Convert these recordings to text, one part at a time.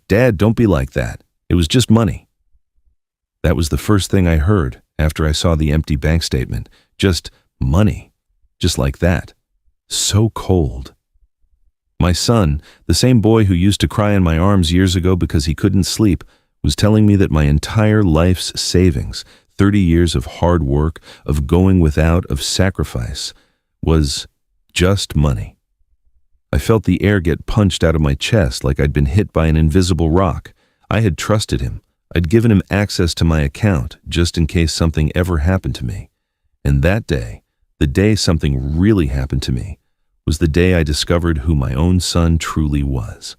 Dad, don't be like that. It was just money. That was the first thing I heard after I saw the empty bank statement. Just money. Just like that. So cold. My son, the same boy who used to cry in my arms years ago because he couldn't sleep, was telling me that my entire life's savings, 30 years of hard work, of going without, of sacrifice, was just money. I felt the air get punched out of my chest like I'd been hit by an invisible rock. I had trusted him. I'd given him access to my account just in case something ever happened to me. And that day, the day something really happened to me, was the day I discovered who my own son truly was.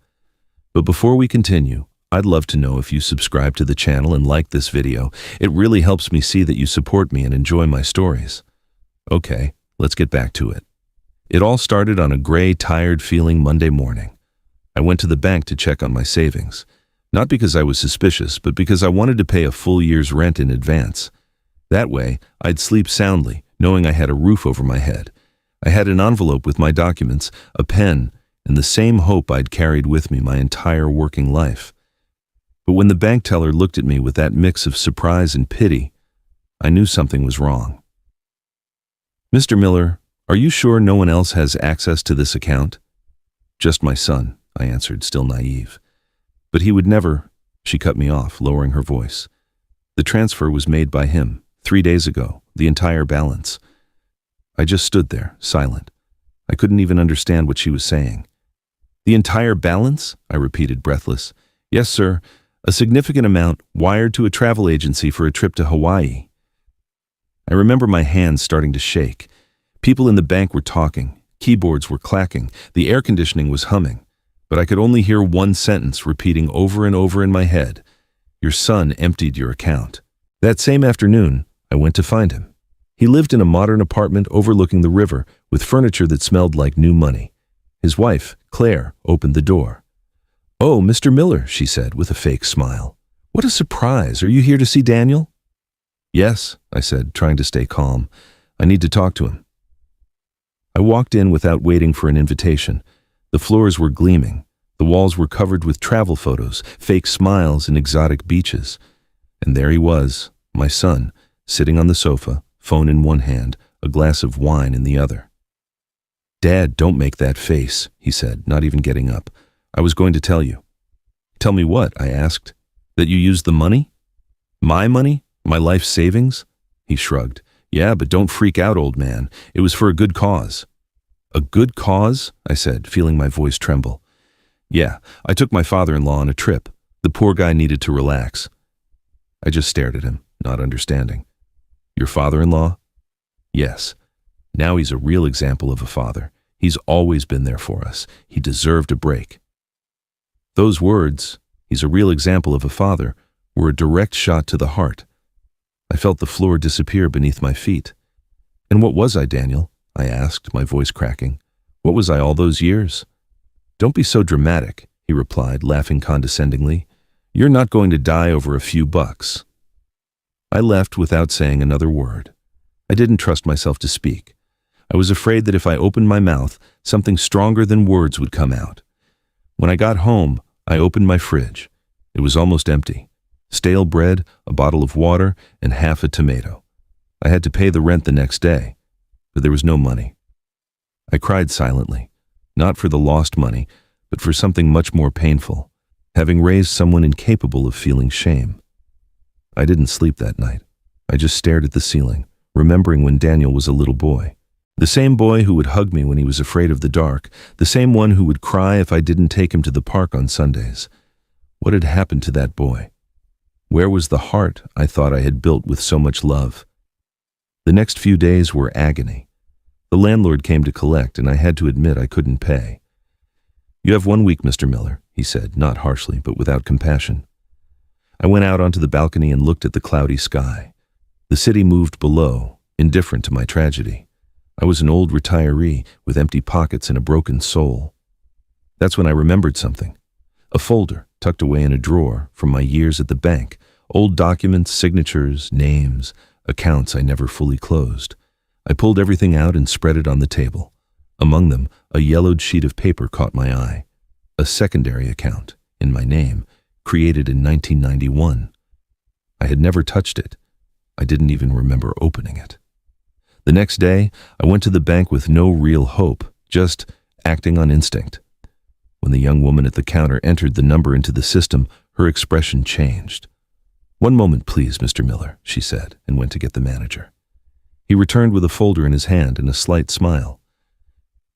But before we continue, I'd love to know if you subscribe to the channel and like this video. It really helps me see that you support me and enjoy my stories. Okay, let's get back to it. It all started on a gray, tired-feeling Monday morning. I went to the bank to check on my savings. Not because I was suspicious, but because I wanted to pay a full year's rent in advance. That way, I'd sleep soundly, knowing I had a roof over my head. I had an envelope with my documents, a pen, and the same hope I'd carried with me my entire working life. But when the bank teller looked at me with that mix of surprise and pity, I knew something was wrong. "Mr. Miller, are you sure no one else has access to this account?" "Just my son," I answered, still naive. "But he would never," she cut me off, lowering her voice. "The transfer was made by him 3 days ago, the entire balance." I just stood there, silent. I couldn't even understand what she was saying. "The entire balance?" I repeated, breathless. "Yes, sir. A significant amount wired to a travel agency for a trip to Hawaii." I remember my hands starting to shake. People in the bank were talking. Keyboards were clacking. The air conditioning was humming. But I could only hear one sentence repeating over and over in my head. "Your son emptied your account." That same afternoon, I went to find him. He lived in a modern apartment overlooking the river with furniture that smelled like new money. His wife, Claire, opened the door. "Oh, Mr. Miller," she said with a fake smile. "What a surprise. Are you here to see Daniel?" "Yes," I said, trying to stay calm. "I need to talk to him." I walked in without waiting for an invitation. The floors were gleaming. The walls were covered with travel photos, fake smiles, and exotic beaches. And there he was, my son, sitting on the sofa, phone in one hand, a glass of wine in the other. "Dad, don't make that face," he said, not even getting up. "I was going to tell you." "Tell me what?" I asked. "That you used the money?" "My money? My life savings?" He shrugged. "Yeah, but don't freak out, old man. It was for a good cause." "A good cause?" I said, feeling my voice tremble. "Yeah, I took my father-in-law on a trip. The poor guy needed to relax." I just stared at him, not understanding. "Your father-in-law?" "Yes. Now he's a real example of a father. He's always been there for us. He deserved a break." Those words, "he's a real example of a father," were a direct shot to the heart. I felt the floor disappear beneath my feet. "And what was I, Daniel?" I asked, my voice cracking. "What was I all those years?" "Don't be so dramatic," he replied, laughing condescendingly. "You're not going to die over a few bucks." I left without saying another word. I didn't trust myself to speak. I was afraid that if I opened my mouth, something stronger than words would come out. When I got home, I opened my fridge. It was almost empty. Stale bread, a bottle of water, and half a tomato. I had to pay the rent the next day, but there was no money. I cried silently, not for the lost money, but for something much more painful, having raised someone incapable of feeling shame. I didn't sleep that night. I just stared at the ceiling, remembering when Daniel was a little boy. The same boy who would hug me when he was afraid of the dark, the same one who would cry if I didn't take him to the park on Sundays. What had happened to that boy? Where was the heart I thought I had built with so much love? The next few days were agony. The landlord came to collect, and I had to admit I couldn't pay. "You have 1 week, Mr. Miller," he said, not harshly, but without compassion. I went out onto the balcony and looked at the cloudy sky. The city moved below, indifferent to my tragedy. I was an old retiree with empty pockets and a broken soul. That's when I remembered something. A folder tucked away in a drawer from my years at the bank. Old documents, signatures, names, accounts I never fully closed. I pulled everything out and spread it on the table. Among them, a yellowed sheet of paper caught my eye. A secondary account, in my name, created in 1991. I had never touched it. I didn't even remember opening it. The next day, I went to the bank with no real hope, just acting on instinct. When the young woman at the counter entered the number into the system, her expression changed. "One moment, please, Mr. Miller," she said, and went to get the manager. He returned with a folder in his hand and a slight smile.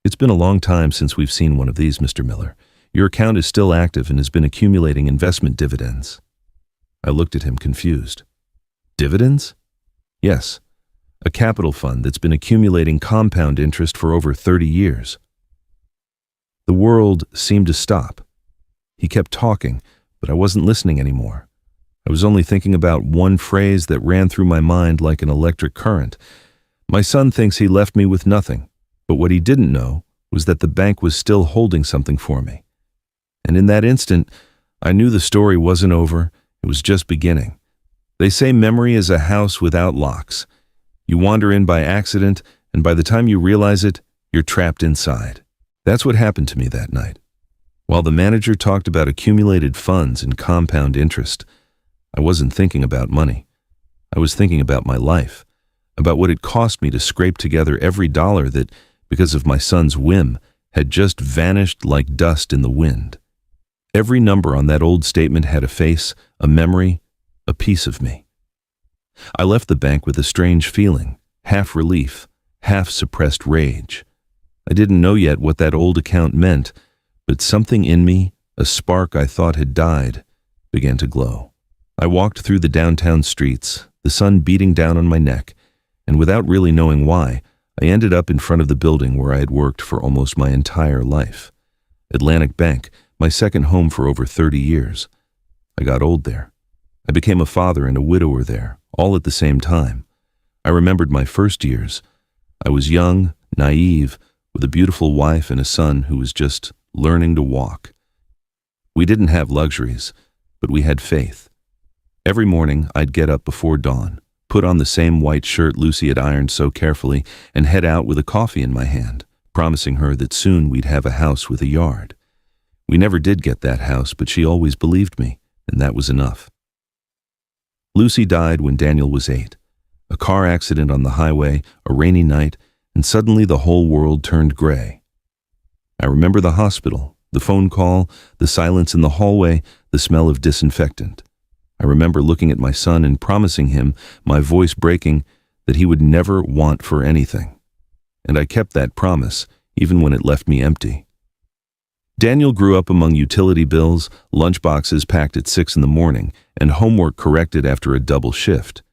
"It's been a long time since we've seen one of these, Mr. Miller. Your account is still active and has been accumulating investment dividends." I looked at him confused. "Dividends?" "Yes. A capital fund that's been accumulating compound interest for over 30 years. The world seemed to stop. He kept talking, but I wasn't listening anymore. I was only thinking about one phrase that ran through my mind like an electric current. My son thinks he left me with nothing, but what he didn't know was that the bank was still holding something for me. And in that instant, I knew the story wasn't over, it was just beginning. They say memory is a house without locks. You wander in by accident, and by the time you realize it, you're trapped inside. That's what happened to me that night. While the manager talked about accumulated funds and compound interest, I wasn't thinking about money. I was thinking about my life, about what it cost me to scrape together every dollar that, because of my son's whim, had just vanished like dust in the wind. Every number on that old statement had a face, a memory, a piece of me. I left the bank with a strange feeling, half relief, half suppressed rage. I didn't know yet what that old account meant, but something in me, a spark I thought had died, began to glow. I walked through the downtown streets, the sun beating down on my neck, and without really knowing why, I ended up in front of the building where I had worked for almost my entire life. Atlantic Bank, my second home for over 30 years. I got old there. I became a father and a widower there, all at the same time. I remembered my first years. I was young, naive, with a beautiful wife and a son who was just learning to walk. We didn't have luxuries, but we had faith. Every morning, I'd get up before dawn, put on the same white shirt Lucy had ironed so carefully, and head out with a coffee in my hand, promising her that soon we'd have a house with a yard. We never did get that house, but she always believed me, and that was enough. Lucy died when Daniel was 8. A car accident on the highway, a rainy night, and suddenly the whole world turned gray. I remember the hospital, the phone call, the silence in the hallway, the smell of disinfectant. I remember looking at my son and promising him, my voice breaking, that he would never want for anything. And I kept that promise, even when it left me empty. Daniel grew up among utility bills, lunchboxes packed at 6 in the morning, and homework corrected after a double shift.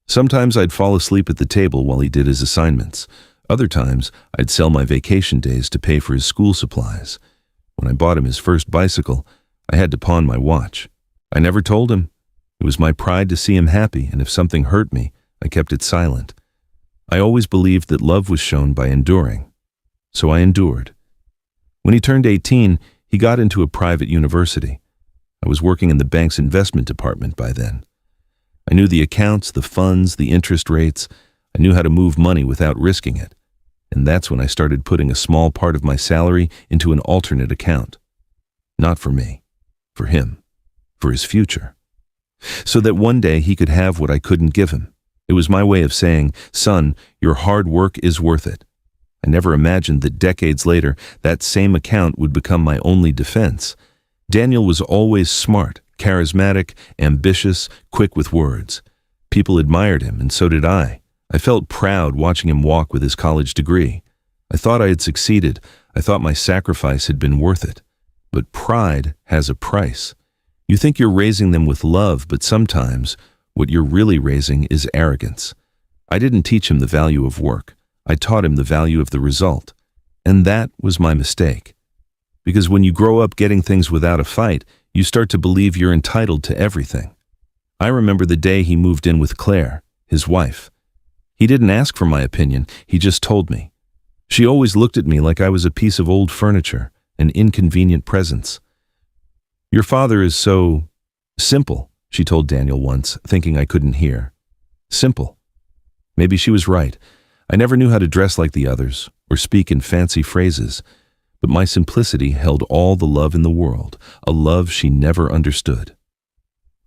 Sometimes I'd fall asleep at the table while he did his assignments. Other times, I'd sell my vacation days to pay for his school supplies. When I bought him his first bicycle, I had to pawn my watch. I never told him. It was my pride to see him happy, and if something hurt me, I kept it silent. I always believed that love was shown by enduring. So I endured. When he turned 18, he got into a private university. I was working in the bank's investment department by then. I knew the accounts, the funds, the interest rates. I knew how to move money without risking it. And that's when I started putting a small part of my salary into an alternate account. Not for me, for him, for his future. So that one day he could have what I couldn't give him. It was my way of saying, "Son, your hard work is worth it." I never imagined that decades later, that same account would become my only defense. Daniel was always smart, charismatic, ambitious, quick with words. People admired him, and so did I. I felt proud watching him walk with his college degree. I thought I had succeeded. I thought my sacrifice had been worth it. But pride has a price. You think you're raising them with love, but sometimes what you're really raising is arrogance. I didn't teach him the value of work. I taught him the value of the result. And that was my mistake. Because when you grow up getting things without a fight, you start to believe you're entitled to everything. I remember the day he moved in with Claire, his wife. He didn't ask for my opinion, he just told me. She always looked at me like I was a piece of old furniture, an inconvenient presence. "Your father is so simple," she told Daniel once, thinking I couldn't hear. Simple. Maybe she was right. I never knew how to dress like the others, or speak in fancy phrases. but my simplicity held all the love in the world, a love she never understood.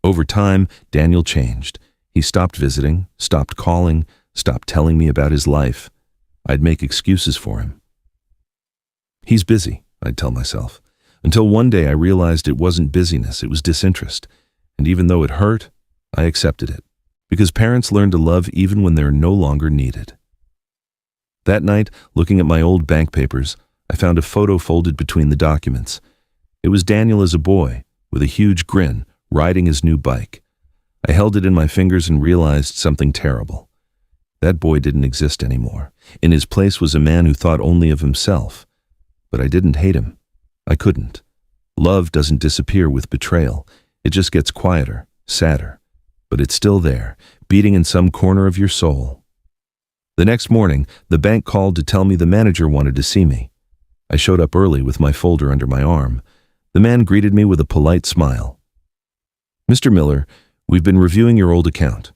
Over time, Daniel changed. He stopped visiting, stopped calling, stopped telling me about his life. I'd make excuses for him. He's busy, I'd tell myself, until one day I realized it wasn't busyness, it was disinterest. And even though it hurt, I accepted it, because parents learn to love even when they're no longer needed. That night, looking at my old bank papers, I found a photo folded between the documents. It was Daniel as a boy, with a huge grin, riding his new bike. I held it in my fingers and realized something terrible. That boy didn't exist anymore. In his place was a man who thought only of himself. But I didn't hate him. I couldn't. Love doesn't disappear with betrayal. It just gets quieter, sadder. But it's still there, beating in some corner of your soul. The next morning, the bank called to tell me the manager wanted to see me. I showed up early with my folder under my arm. The man greeted me with a polite smile. "Mr. Miller, we've been reviewing your old account."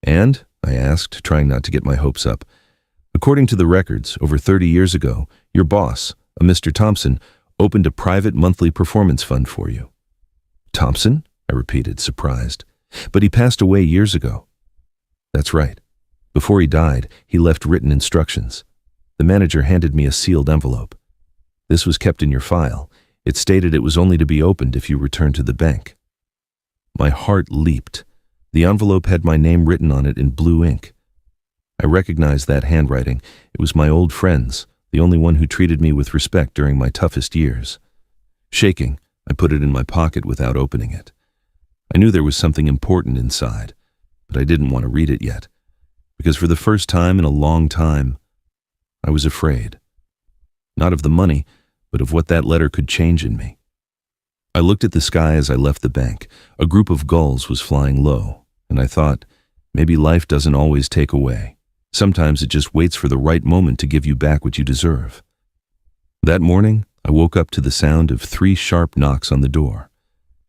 "And?" I asked, trying not to get my hopes up. "According to the records, over 30 years ago, your boss, a Mr. Thompson, opened a private monthly performance fund for you." "Thompson?" I repeated, surprised. "But he passed away years ago." "That's right. Before he died, he left written instructions." The manager handed me a sealed envelope. "This was kept in your file. It stated it was only to be opened if you returned to the bank." My heart leaped. The envelope had my name written on it in blue ink. I recognized that handwriting. It was my old friend's, the only one who treated me with respect during my toughest years. Shaking, I put it in my pocket without opening it. I knew there was something important inside, but I didn't want to read it yet, because for the first time in a long time, I was afraid. Not of the money, but of what that letter could change in me. I looked at the sky as I left the bank. A group of gulls was flying low, and I thought, maybe life doesn't always take away. Sometimes it just waits for the right moment to give you back what you deserve. That morning, I woke up to the sound of 3 sharp knocks on the door.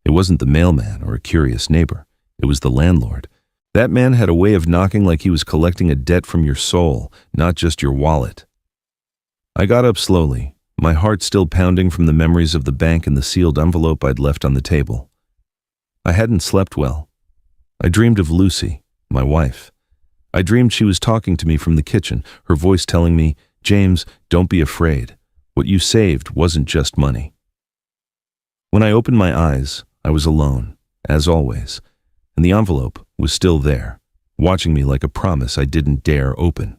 It wasn't the mailman or a curious neighbor. It was the landlord. That man had a way of knocking like he was collecting a debt from your soul, not just your wallet. I got up slowly, my heart still pounding from the memories of the bank and the sealed envelope I'd left on the table. I hadn't slept well. I dreamed of Lucy, my wife. I dreamed she was talking to me from the kitchen, her voice telling me, "James, don't be afraid. What you saved wasn't just money." When I opened my eyes, I was alone, as always, and the envelope was still there, watching me like a promise I didn't dare open.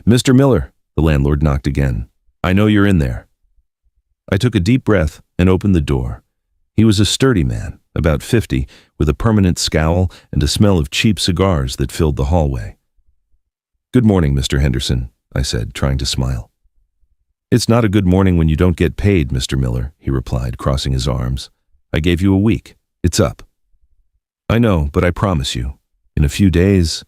"Mr. Miller," the landlord knocked again. "I know you're in there." I took a deep breath and opened the door. He was a sturdy man, about 50, with a permanent scowl and a smell of cheap cigars that filled the hallway. "Good morning, Mr. Henderson," I said, trying to smile. "It's not a good morning when you don't get paid, Mr. Miller," he replied, crossing his arms. "I gave you a week. It's up." "I know, but I promise you, in a few days—"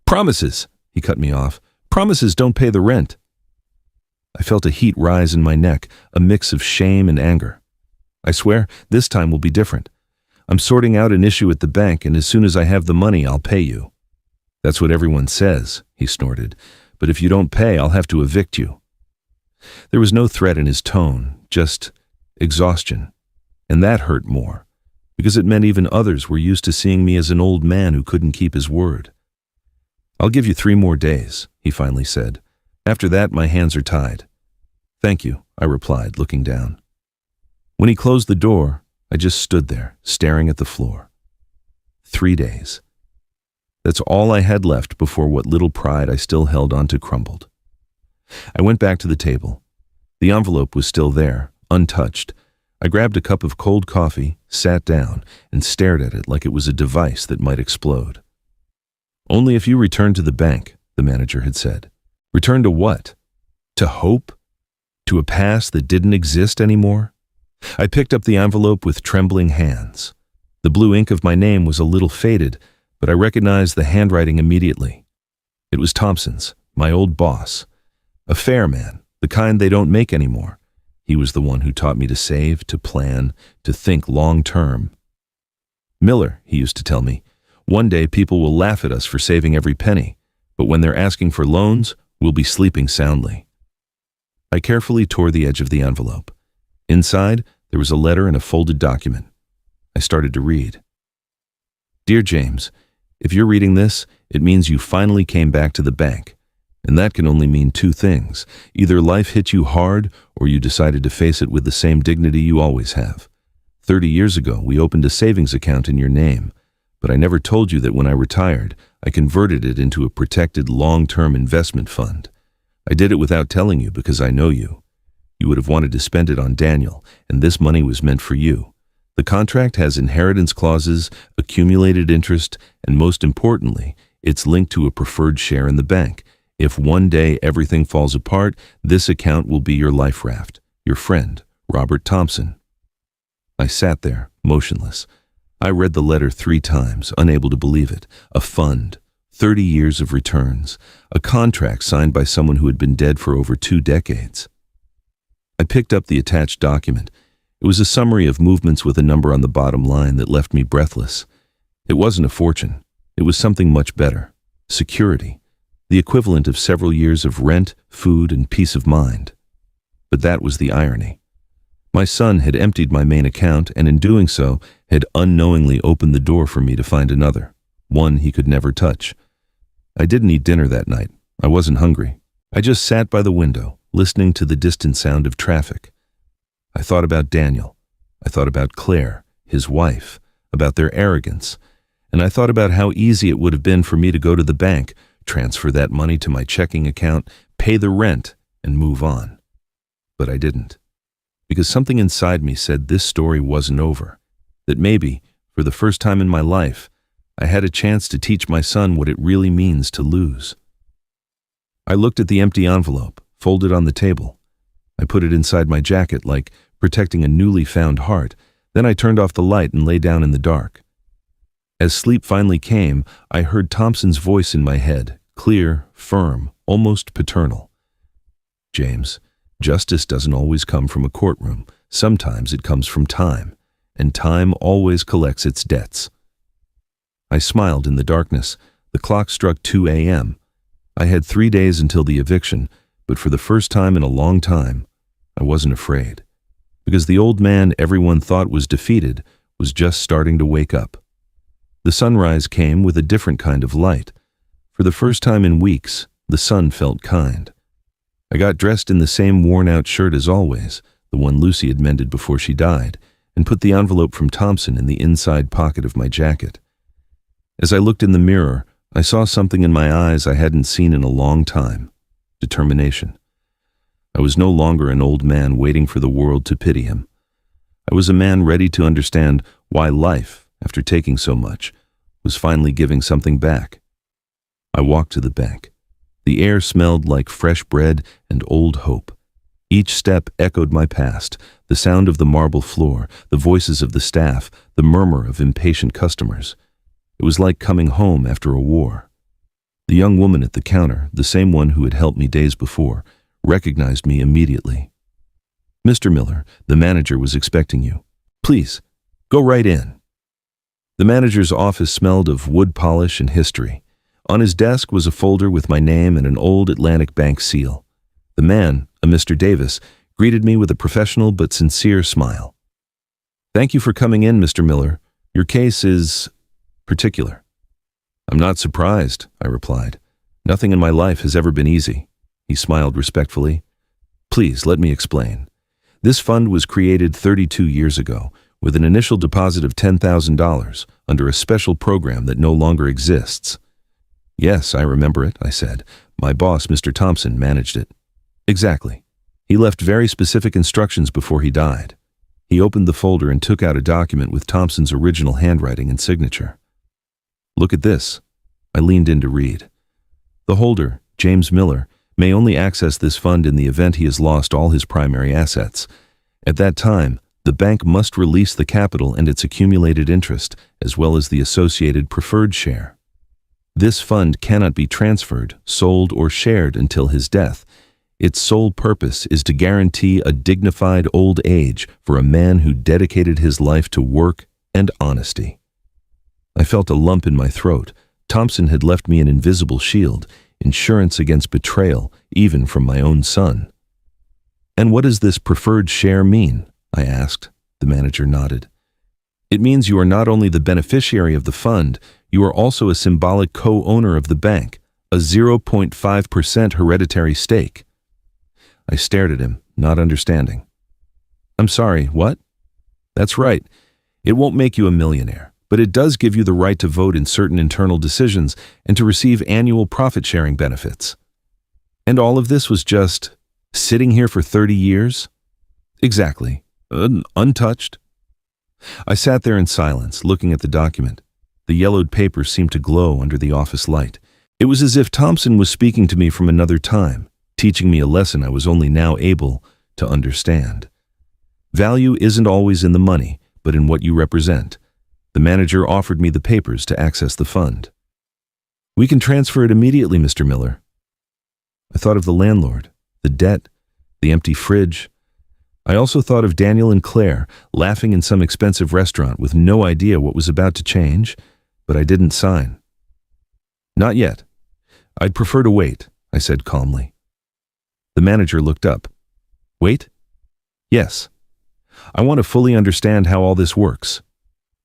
"Promises!" he cut me off. "Promises don't pay the rent." I felt a heat rise in my neck, a mix of shame and anger. "I swear, this time will be different. I'm sorting out an issue at the bank, and as soon as I have the money, I'll pay you." "That's what everyone says," he snorted. "But if you don't pay, I'll have to evict you." There was no threat in his tone, just exhaustion. And that hurt more, because it meant even others were used to seeing me as an old man who couldn't keep his word. "I'll give you 3 more days," he finally said. "After that, my hands are tied." "Thank you," I replied, looking down. When he closed the door, I just stood there, staring at the floor. 3 days. That's all I had left before what little pride I still held onto crumbled. I went back to the table. The envelope was still there, untouched. I grabbed a cup of cold coffee, sat down, and stared at it like it was a device that might explode. "Only if you return to the bank," the manager had said. "Return to what? To hope? To a past that didn't exist anymore?" I picked up the envelope with trembling hands. The blue ink of my name was a little faded, but I recognized the handwriting immediately. It was Thompson's, my old boss. A fair man, the kind they don't make anymore. He was the one who taught me to save, to plan, to think long-term. "Miller," he used to tell me, "one day people will laugh at us for saving every penny, but when they're asking for loans, we'll be sleeping soundly." I carefully tore the edge of the envelope. Inside, there was a letter and a folded document. I started to read. Dear James, if you're reading this, it means you finally came back to the bank. And that can only mean two things. Either life hit you hard, or you decided to face it with the same dignity you always have. 30 years ago, we opened a savings account in your name, but I never told you that when I retired, I converted it into a protected long-term investment fund. I did it without telling you because I know you. You would have wanted to spend it on Daniel, and this money was meant for you. The contract has inheritance clauses, accumulated interest, and most importantly, it's linked to a preferred share in the bank. If one day everything falls apart, this account will be your life raft. Your friend, Robert Thompson. I sat there, motionless. I read the letter 3 times, unable to believe it. A fund, 30 years of returns, a contract signed by someone who had been dead for over 2 decades. I picked up the attached document. It was a summary of movements with a number on the bottom line that left me breathless. It wasn't a fortune. It was something much better. Security. The equivalent of several years of rent, food, and peace of mind. But that was the irony. My son had emptied my main account and in doing so had unknowingly opened the door for me to find another, one he could never touch. I didn't eat dinner that night. I wasn't hungry. I just sat by the window, listening to the distant sound of traffic. I thought about Daniel. I thought about Claire, his wife, about their arrogance, and I thought about how easy it would have been for me to go to the bank, transfer that money to my checking account, pay the rent, and move on. But I didn't. Because something inside me said this story wasn't over. That maybe, for the first time in my life, I had a chance to teach my son what it really means to lose. I looked at the empty envelope, folded on the table. I put it inside my jacket like protecting a newly found heart. Then I turned off the light and lay down in the dark. As sleep finally came, I heard Thompson's voice in my head, clear, firm, almost paternal. James, justice doesn't always come from a courtroom. Sometimes it comes from time, and time always collects its debts. I smiled in the darkness. The clock struck 2 a.m. I had 3 days until the eviction, but for the first time in a long time, I wasn't afraid. Because the old man everyone thought was defeated was just starting to wake up. The sunrise came with a different kind of light. For the first time in weeks, the sun felt kind. I got dressed in the same worn-out shirt as always, the one Lucy had mended before she died, and put the envelope from Thompson in the inside pocket of my jacket. As I looked in the mirror, I saw something in my eyes I hadn't seen in a long time. Determination. I was no longer an old man waiting for the world to pity him. I was a man ready to understand why life, after taking so much, was finally giving something back. I walked to the bank. The air smelled like fresh bread and old hope. Each step echoed my past, the sound of the marble floor, the voices of the staff, the murmur of impatient customers. It was like coming home after a war. The young woman at the counter, the same one who had helped me days before, recognized me immediately. Mr. Miller, the manager was expecting you. Please, go right in. The manager's office smelled of wood polish and history. On his desk was a folder with my name and an old Atlantic Bank seal. The man, a Mr. Davis, greeted me with a professional but sincere smile. Thank you for coming in, Mr. Miller. Your case is particular. I'm not surprised, I replied. Nothing in my life has ever been easy. He smiled respectfully. Please, let me explain. This fund was created 32 years ago with an initial deposit of $10,000 under a special program that no longer exists. Yes, I remember it, I said. My boss, Mr. Thompson, managed it. Exactly. He left very specific instructions before he died. He opened the folder and took out a document with Thompson's original handwriting and signature. Look at this. I leaned in to read. The holder, James Miller, may only access this fund in the event he has lost all his primary assets. At that time, the bank must release the capital and its accumulated interest, as well as the associated preferred share. This fund cannot be transferred, sold, or shared until his death. Its sole purpose is to guarantee a dignified old age for a man who dedicated his life to work and honesty. I felt a lump in my throat. Thompson had left me an invisible shield, insurance against betrayal, even from my own son. "And what does this preferred share mean?" I asked. The manager nodded. "It means you are not only the beneficiary of the fund, you are also a symbolic co-owner of the bank, a 0.5% hereditary stake." I stared at him, not understanding. "I'm sorry, what?" "That's right. It won't make you a millionaire, but it does give you the right to vote in certain internal decisions and to receive annual profit-sharing benefits." "And all of this was just sitting here for 30 years?" "Exactly. Untouched." I sat there in silence, looking at the document. The yellowed paper seemed to glow under the office light. It was as if Thompson was speaking to me from another time, teaching me a lesson I was only now able to understand. Value isn't always in the money, but in what you represent. The manager offered me the papers to access the fund. "We can transfer it immediately, Mr. Miller." I thought of the landlord, the debt, the empty fridge. I also thought of Daniel and Claire laughing in some expensive restaurant with no idea what was about to change, but I didn't sign. "Not yet. I'd prefer to wait," I said calmly. The manager looked up. "Wait?" "Yes. I want to fully understand how all this works."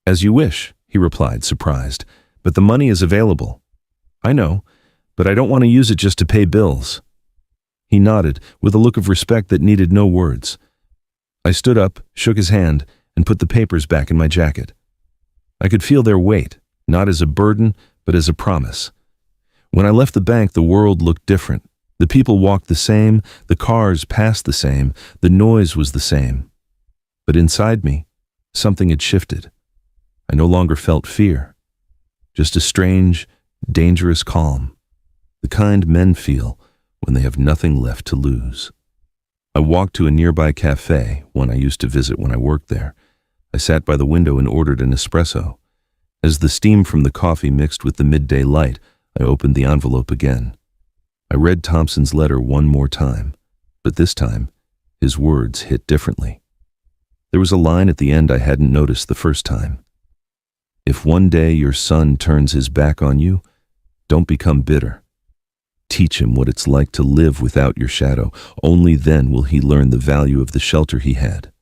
"As you wish," he replied, surprised, "but the money is available." "I know, but I don't want to use it just to pay bills." He nodded with a look of respect that needed no words. I stood up, shook his hand, and put the papers back in my jacket. I could feel their weight, not as a burden, but as a promise. When I left the bank, the world looked different. The people walked the same, the cars passed the same, the noise was the same. But inside me, something had shifted. I no longer felt fear, just a strange, dangerous calm, the kind men feel when they have nothing left to lose. I walked to a nearby cafe, one I used to visit when I worked there. I sat by the window and ordered an espresso. As the steam from the coffee mixed with the midday light, I opened the envelope again. I read Thompson's letter one more time, but this time, his words hit differently. There was a line at the end I hadn't noticed the first time. "If one day your son turns his back on you, don't become bitter. Teach him what it's like to live without your shadow. Only then will he learn the value of the shelter he had."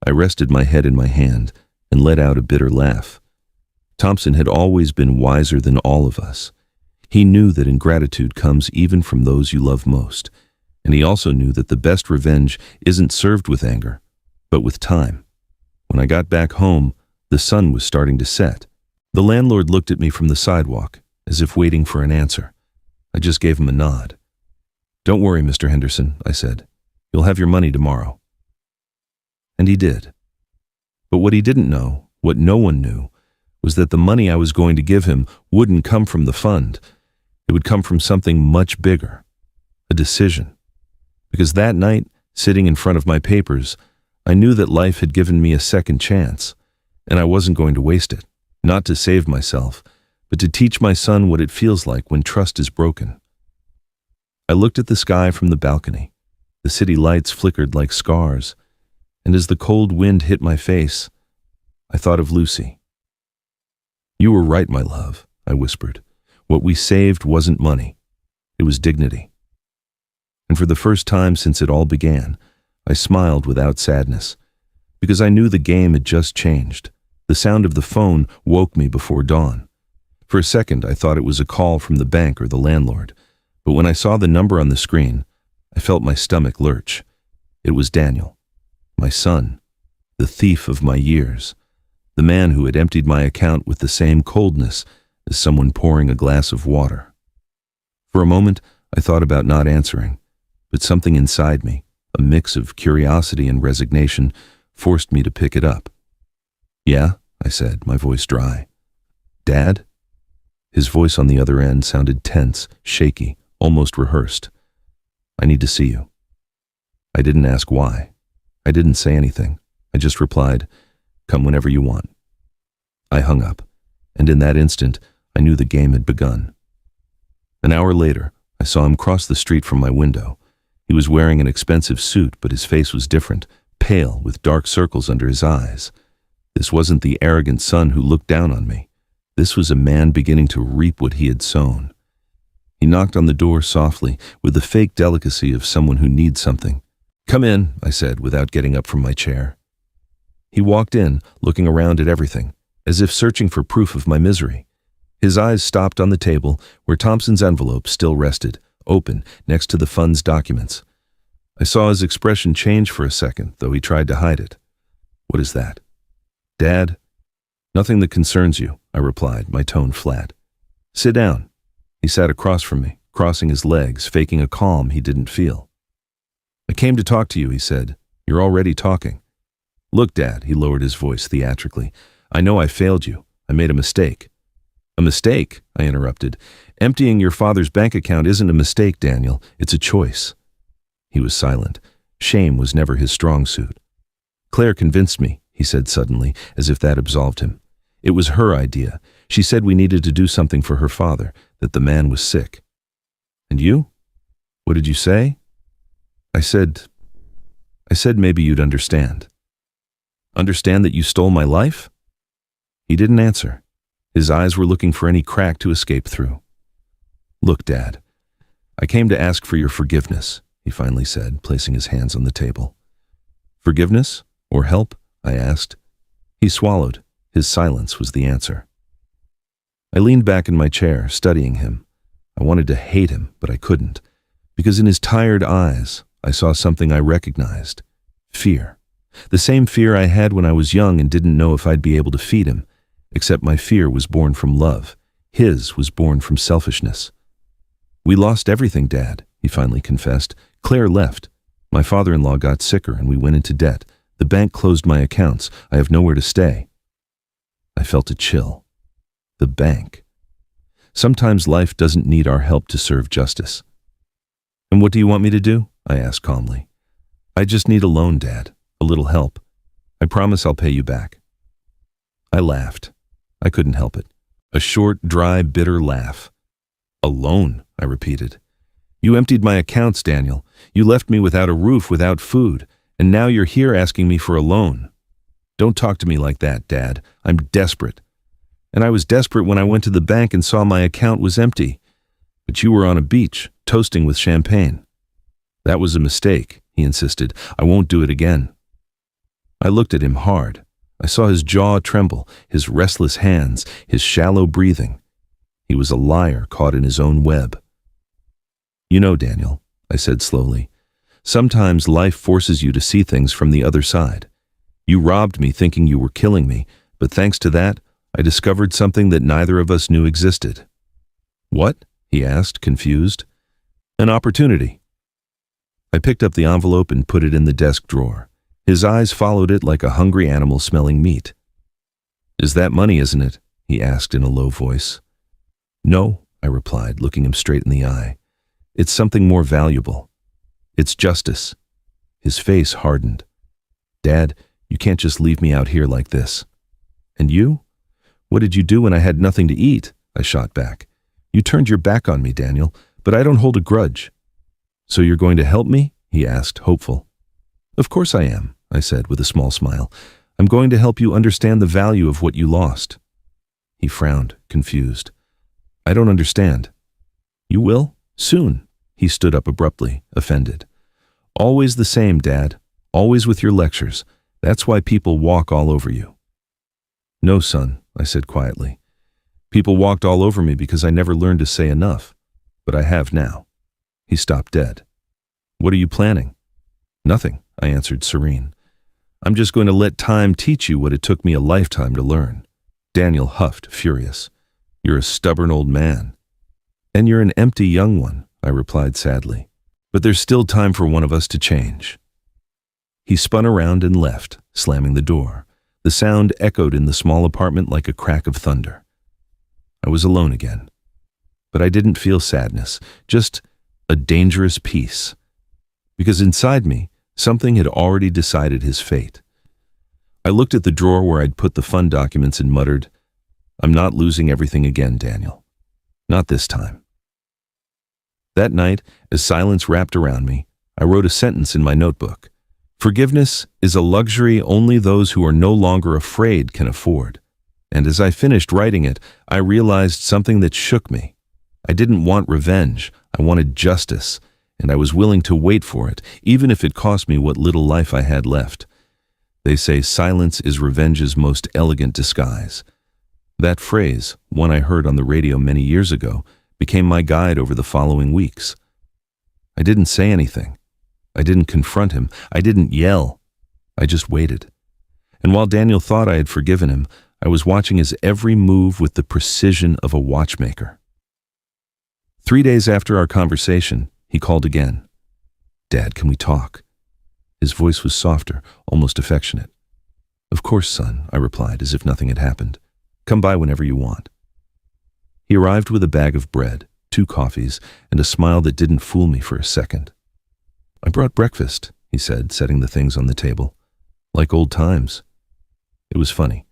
I rested my head in my hand and let out a bitter laugh. Thompson had always been wiser than all of us. He knew that ingratitude comes even from those you love most, and he also knew that the best revenge isn't served with anger, but with time. When I got back home, the sun was starting to set. The landlord looked at me from the sidewalk, as if waiting for an answer. I just gave him a nod. "Don't worry, Mr. Henderson," I said. "You'll have your money tomorrow." And he did. But what he didn't know, what no one knew, was that the money I was going to give him wouldn't come from the fund. It would come from something much bigger, a decision. Because that night, sitting in front of my papers, I knew that life had given me a second chance, and I wasn't going to waste it, not to save myself, but to teach my son what it feels like when trust is broken. I looked at the sky from the balcony. The city lights flickered like scars, and as the cold wind hit my face, I thought of Lucy. "You were right, my love," I whispered. "What we saved wasn't money. It was dignity." And for the first time since it all began, I smiled without sadness, because I knew the game had just changed. The sound of the phone woke me before dawn. For a second, I thought it was a call from the bank or the landlord, but when I saw the number on the screen, I felt my stomach lurch. It was Daniel, my son, the thief of my years, the man who had emptied my account with the same coldness as someone pouring a glass of water. For a moment, I thought about not answering, but something inside me, a mix of curiosity and resignation, forced me to pick it up. "Yeah," I said, my voice dry. "Dad?" His voice on the other end sounded tense, shaky, almost rehearsed. "I need to see you." I didn't ask why. I didn't say anything. I just replied, "Come whenever you want." I hung up, and in that instant, I knew the game had begun. An hour later, I saw him cross the street from my window. He was wearing an expensive suit, but his face was different, pale, with dark circles under his eyes. This wasn't the arrogant son who looked down on me. This was a man beginning to reap what he had sown. He knocked on the door softly, with the fake delicacy of someone who needs something. "Come in," I said without getting up from my chair. He walked in, looking around at everything, as if searching for proof of my misery. His eyes stopped on the table where Thompson's envelope still rested, open, next to the fund's documents. I saw his expression change for a second, though he tried to hide it. "What is that?" "Dad?" "Nothing that concerns you," I replied, my tone flat. "Sit down." He sat across from me, crossing his legs, faking a calm he didn't feel. "I came to talk to you," he said. "You're already talking." "Look, Dad," he lowered his voice theatrically. "I know I failed you. I made a mistake." "A mistake?" I interrupted. "Emptying your father's bank account isn't a mistake, Daniel. It's a choice." He was silent. Shame was never his strong suit. "Claire convinced me," he said suddenly, as if that absolved him. "It was her idea. She said we needed to do something for her father, that the man was sick." "And you? What did you say?" I said maybe you'd understand." "Understand that you stole my life?" He didn't answer. His eyes were looking for any crack to escape through. "Look, Dad, I came to ask for your forgiveness," he finally said, placing his hands on the table. "Forgiveness? Or help?" I asked. He swallowed. His silence was the answer. I leaned back in my chair, studying him. I wanted to hate him, but I couldn't, because in his tired eyes, I saw something I recognized. Fear. The same fear I had when I was young and didn't know if I'd be able to feed him, except my fear was born from love. His was born from selfishness. "We lost everything, Dad," he finally confessed. "Claire left. My father-in-law got sicker and we went into debt. The bank closed my accounts. I have nowhere to stay." I felt a chill. The bank. Sometimes life doesn't need our help to serve justice. "And what do you want me to do?" I asked calmly. "I just need a loan, Dad. A little help. I promise I'll pay you back." I laughed. I couldn't help it. A short, dry, bitter laugh. "A loan," I repeated. "You emptied my accounts, Daniel. You left me without a roof, without food, and now you're here asking me for a loan. Don't talk to me like that, Dad. I'm desperate. And I was desperate when I went to the bank and saw my account was empty. But you were on a beach, toasting with champagne." "That was a mistake," he insisted. "I won't do it again." I looked at him hard. I saw his jaw tremble, his restless hands, his shallow breathing. He was a liar caught in his own web. "You know, Daniel," I said slowly, "sometimes life forces you to see things from the other side. You robbed me thinking you were killing me, but thanks to that, I discovered something that neither of us knew existed." "What?" he asked, confused. "An opportunity." I picked up the envelope and put it in the desk drawer. His eyes followed it like a hungry animal smelling meat. "Is that money, isn't it?" he asked in a low voice. "No," I replied, looking him straight in the eye. "It's something more valuable. It's justice." His face hardened. "Dad, you can't just leave me out here like this." "And you? What did you do when I had nothing to eat?" I shot back. "You turned your back on me, Daniel, but I don't hold a grudge." "So you're going to help me?" he asked, hopeful. "Of course I am," I said with a small smile. "I'm going to help you understand the value of what you lost." He frowned, confused. "I don't understand." "You will? Soon." He stood up abruptly, offended. "Always the same, Dad. Always with your lectures. That's why people walk all over you." "No, son," I said quietly. "People walked all over me because I never learned to say enough. But I have now." He stopped dead. "What are you planning?" "Nothing," I answered serene. "I'm just going to let time teach you what it took me a lifetime to learn." Daniel huffed, furious. "You're a stubborn old man." "And you're an empty young one," I replied sadly. "But there's still time for one of us to change." He spun around and left, slamming the door. The sound echoed in the small apartment like a crack of thunder. I was alone again. But I didn't feel sadness, just a dangerous peace. Because inside me, something had already decided his fate. I looked at the drawer where I'd put the fund documents and muttered, "I'm not losing everything again, Daniel. Not this time." That night, as silence wrapped around me, I wrote a sentence in my notebook. "Forgiveness is a luxury only those who are no longer afraid can afford." And as I finished writing it, I realized something that shook me. I didn't want revenge. I wanted justice. and I was willing to wait for it, even if it cost me what little life I had left. They say silence is revenge's most elegant disguise. That phrase, one I heard on the radio many years ago, became my guide over the following weeks. I didn't say anything. I didn't confront him. I didn't yell. I just waited. And while Daniel thought I had forgiven him, I was watching his every move with the precision of a watchmaker. 3 days after our conversation, he called again. "Dad, can we talk?" His voice was softer, almost affectionate. "Of course, son," I replied, as if nothing had happened. "Come by whenever you want." He arrived with a bag of bread, 2 coffees, and a smile that didn't fool me for a second. "I brought breakfast," he said, setting the things on the table. "Like old times." It was funny.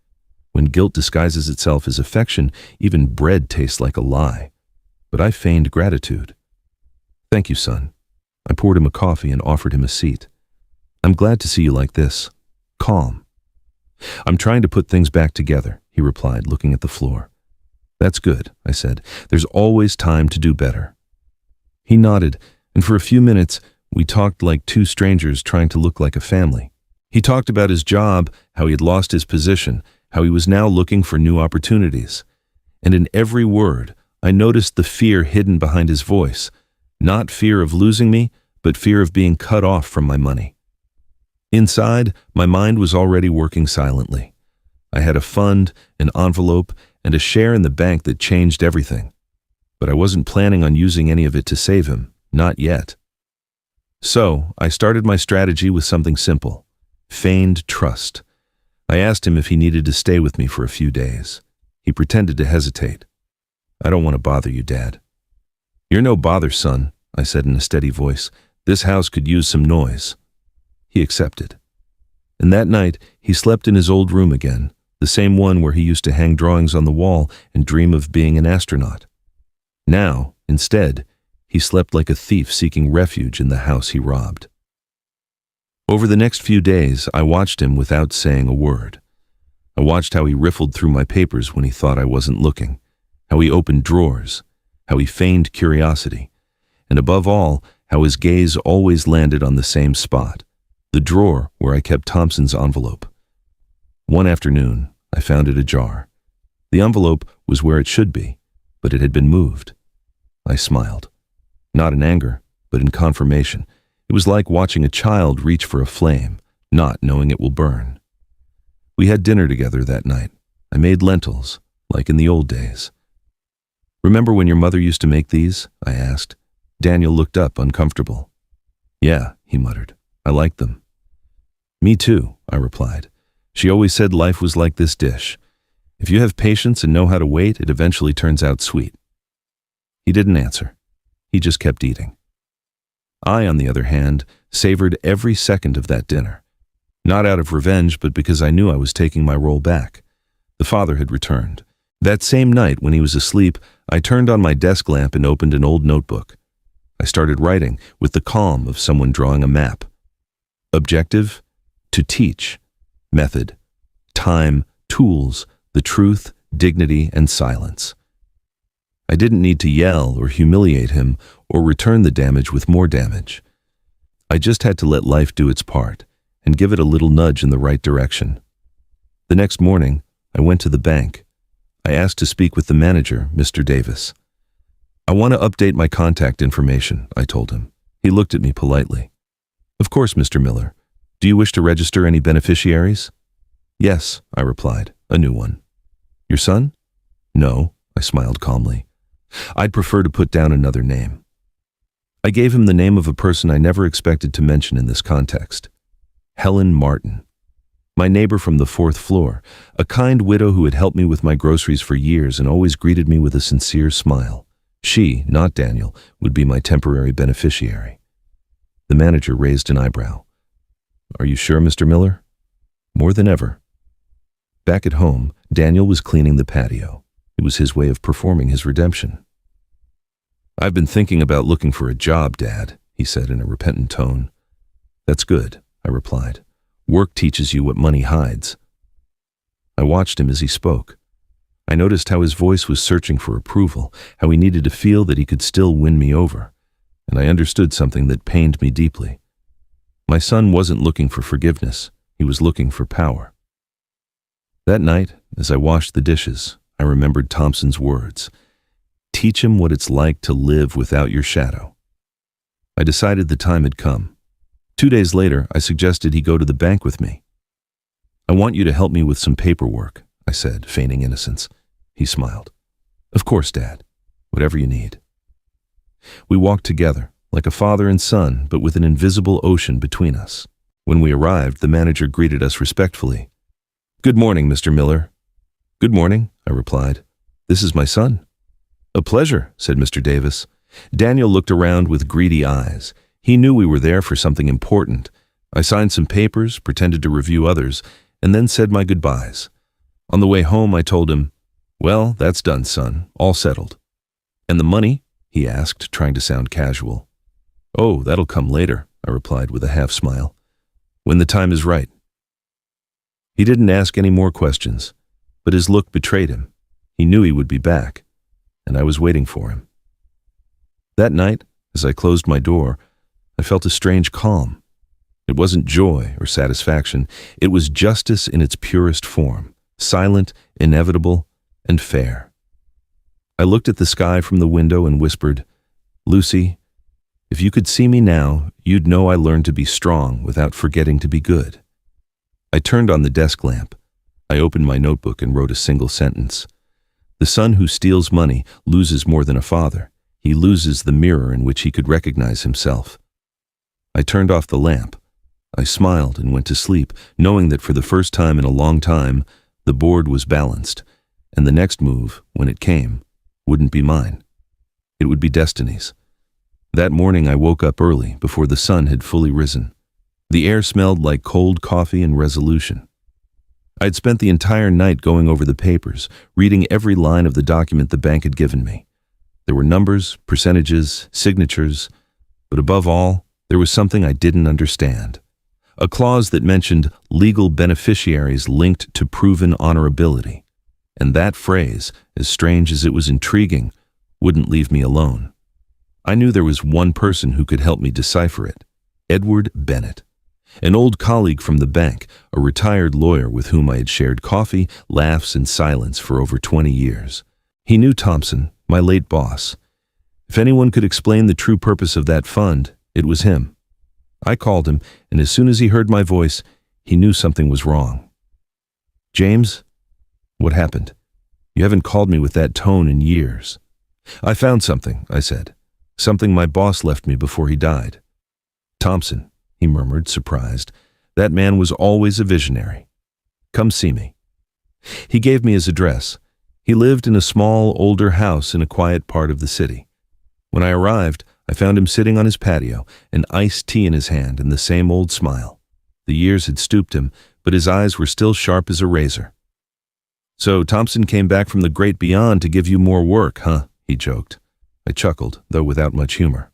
When guilt disguises itself as affection, even bread tastes like a lie. But I feigned gratitude. "Thank you, son." I poured him a coffee and offered him a seat. "I'm glad to see you like this. Calm." "I'm trying to put things back together," he replied, looking at the floor. "That's good," I said. "There's always time to do better." He nodded, and for a few minutes, we talked like 2 strangers trying to look like a family. He talked about his job, how he had lost his position, how he was now looking for new opportunities. And in every word, I noticed the fear hidden behind his voice. Not fear of losing me, but fear of being cut off from my money. Inside, my mind was already working silently. I had a fund, an envelope, and a share in the bank that changed everything. But I wasn't planning on using any of it to save him, not yet. So, I started my strategy with something simple: feigned trust. I asked him if he needed to stay with me for a few days. He pretended to hesitate. "I don't want to bother you, Dad." "You're no bother, son," I said in a steady voice. "This house could use some noise." He accepted. And that night, he slept in his old room again, the same one where he used to hang drawings on the wall and dream of being an astronaut. Now, instead, he slept like a thief seeking refuge in the house he robbed. Over the next few days, I watched him without saying a word. I watched how he riffled through my papers when he thought I wasn't looking, how he opened drawers, how he feigned curiosity, and above all, how his gaze always landed on the same spot, the drawer where I kept Thompson's envelope. One afternoon, I found it ajar. The envelope was where it should be, but it had been moved. I smiled, not in anger, but in confirmation. It was like watching a child reach for a flame, not knowing it will burn. We had dinner together that night. I made lentils, like in the old days. "Remember when your mother used to make these?" I asked. Daniel looked up, uncomfortable. "Yeah," he muttered. "I liked them." "Me too," I replied. "She always said life was like this dish. If you have patience and know how to wait, it eventually turns out sweet." He didn't answer. He just kept eating. I, on the other hand, savored every second of that dinner. Not out of revenge, but because I knew I was taking my role back. The father had returned. That same night, when he was asleep, I turned on my desk lamp and opened an old notebook. I started writing with the calm of someone drawing a map. Objective: to teach. Method: time, tools, the truth, dignity, and silence. I didn't need to yell or humiliate him or return the damage with more damage. I just had to let life do its part and give it a little nudge in the right direction. The next morning, I went to the bank. I asked to speak with the manager, Mr. Davis. "I want to update my contact information," I told him. He looked at me politely. "Of course, Mr. Miller. Do you wish to register any beneficiaries?" "Yes," I replied, "a new one." "Your son?" "No," I smiled calmly. "I'd prefer to put down another name." I gave him the name of a person I never expected to mention in this context. Helen Martin. My neighbor from the 4th floor, a kind widow who had helped me with my groceries for years and always greeted me with a sincere smile. She, not Daniel, would be my temporary beneficiary. The manager raised an eyebrow. "Are you sure, Mr. Miller?" "More than ever." Back at home, Daniel was cleaning the patio. It was his way of performing his redemption. "I've been thinking about looking for a job, Dad," he said in a repentant tone. "That's good," I replied. "Work teaches you what money hides." I watched him as he spoke. I noticed how his voice was searching for approval, how he needed to feel that he could still win me over. and I understood something that pained me deeply. My son wasn't looking for forgiveness. He was looking for power. That night, as I washed the dishes, I remembered Thompson's words. Teach him what it's like to live without your shadow. I decided the time had come. 2 days later, I suggested he go to the bank with me. I want you to help me with some paperwork, I said, feigning innocence. He smiled. Of course, Dad. Whatever you need. We walked together, like a father and son, but with an invisible ocean between us. When we arrived, the manager greeted us respectfully. Good morning, Mr. Miller. Good morning, I replied. This is my son. A pleasure, said Mr. Davis. Daniel looked around with greedy eyes. He knew we were there for something important. I signed some papers, pretended to review others, and then said my goodbyes. On the way home, I told him, well, that's done, son. All settled. And the money? He asked, trying to sound casual. Oh, that'll come later, I replied with a half-smile. When the time is right. He didn't ask any more questions, but his look betrayed him. He knew he would be back, and I was waiting for him. That night, as I closed my door, I felt a strange calm. It wasn't joy or satisfaction. It was justice in its purest form, silent, inevitable, and fair. I looked at the sky from the window and whispered, Lucy, if you could see me now, you'd know I learned to be strong without forgetting to be good. I turned on the desk lamp. I opened my notebook and wrote a single sentence. The son who steals money loses more than a father. He loses the mirror in which he could recognize himself. I turned off the lamp. I smiled and went to sleep, knowing that for the first time in a long time, the board was balanced, and the next move, when it came, wouldn't be mine. It would be destiny's. That morning I woke up early, before the sun had fully risen. The air smelled like cold coffee and resolution. I'd spent the entire night going over the papers, reading every line of the document the bank had given me. There were numbers, percentages, signatures, but above all, there was something I didn't understand. A clause that mentioned legal beneficiaries linked to proven honorability. And that phrase, as strange as it was intriguing, wouldn't leave me alone. I knew there was one person who could help me decipher it. Edward Bennett, an old colleague from the bank, a retired lawyer with whom I had shared coffee, laughs, and silence for over 20 years. He knew Thompson, my late boss. If anyone could explain the true purpose of that fund, it was him. I called him, and as soon as he heard my voice, he knew something was wrong. James, what happened? You haven't called me with that tone in years. I found something, I said. Something my boss left me before he died. Thompson, he murmured, surprised. That man was always a visionary. Come see me. He gave me his address. He lived in a small, older house in a quiet part of the city. When I arrived, I found him sitting on his patio, an iced tea in his hand and the same old smile. The years had stooped him, but his eyes were still sharp as a razor. So Thompson came back from the great beyond to give you more work, huh? He joked. I chuckled, though without much humor.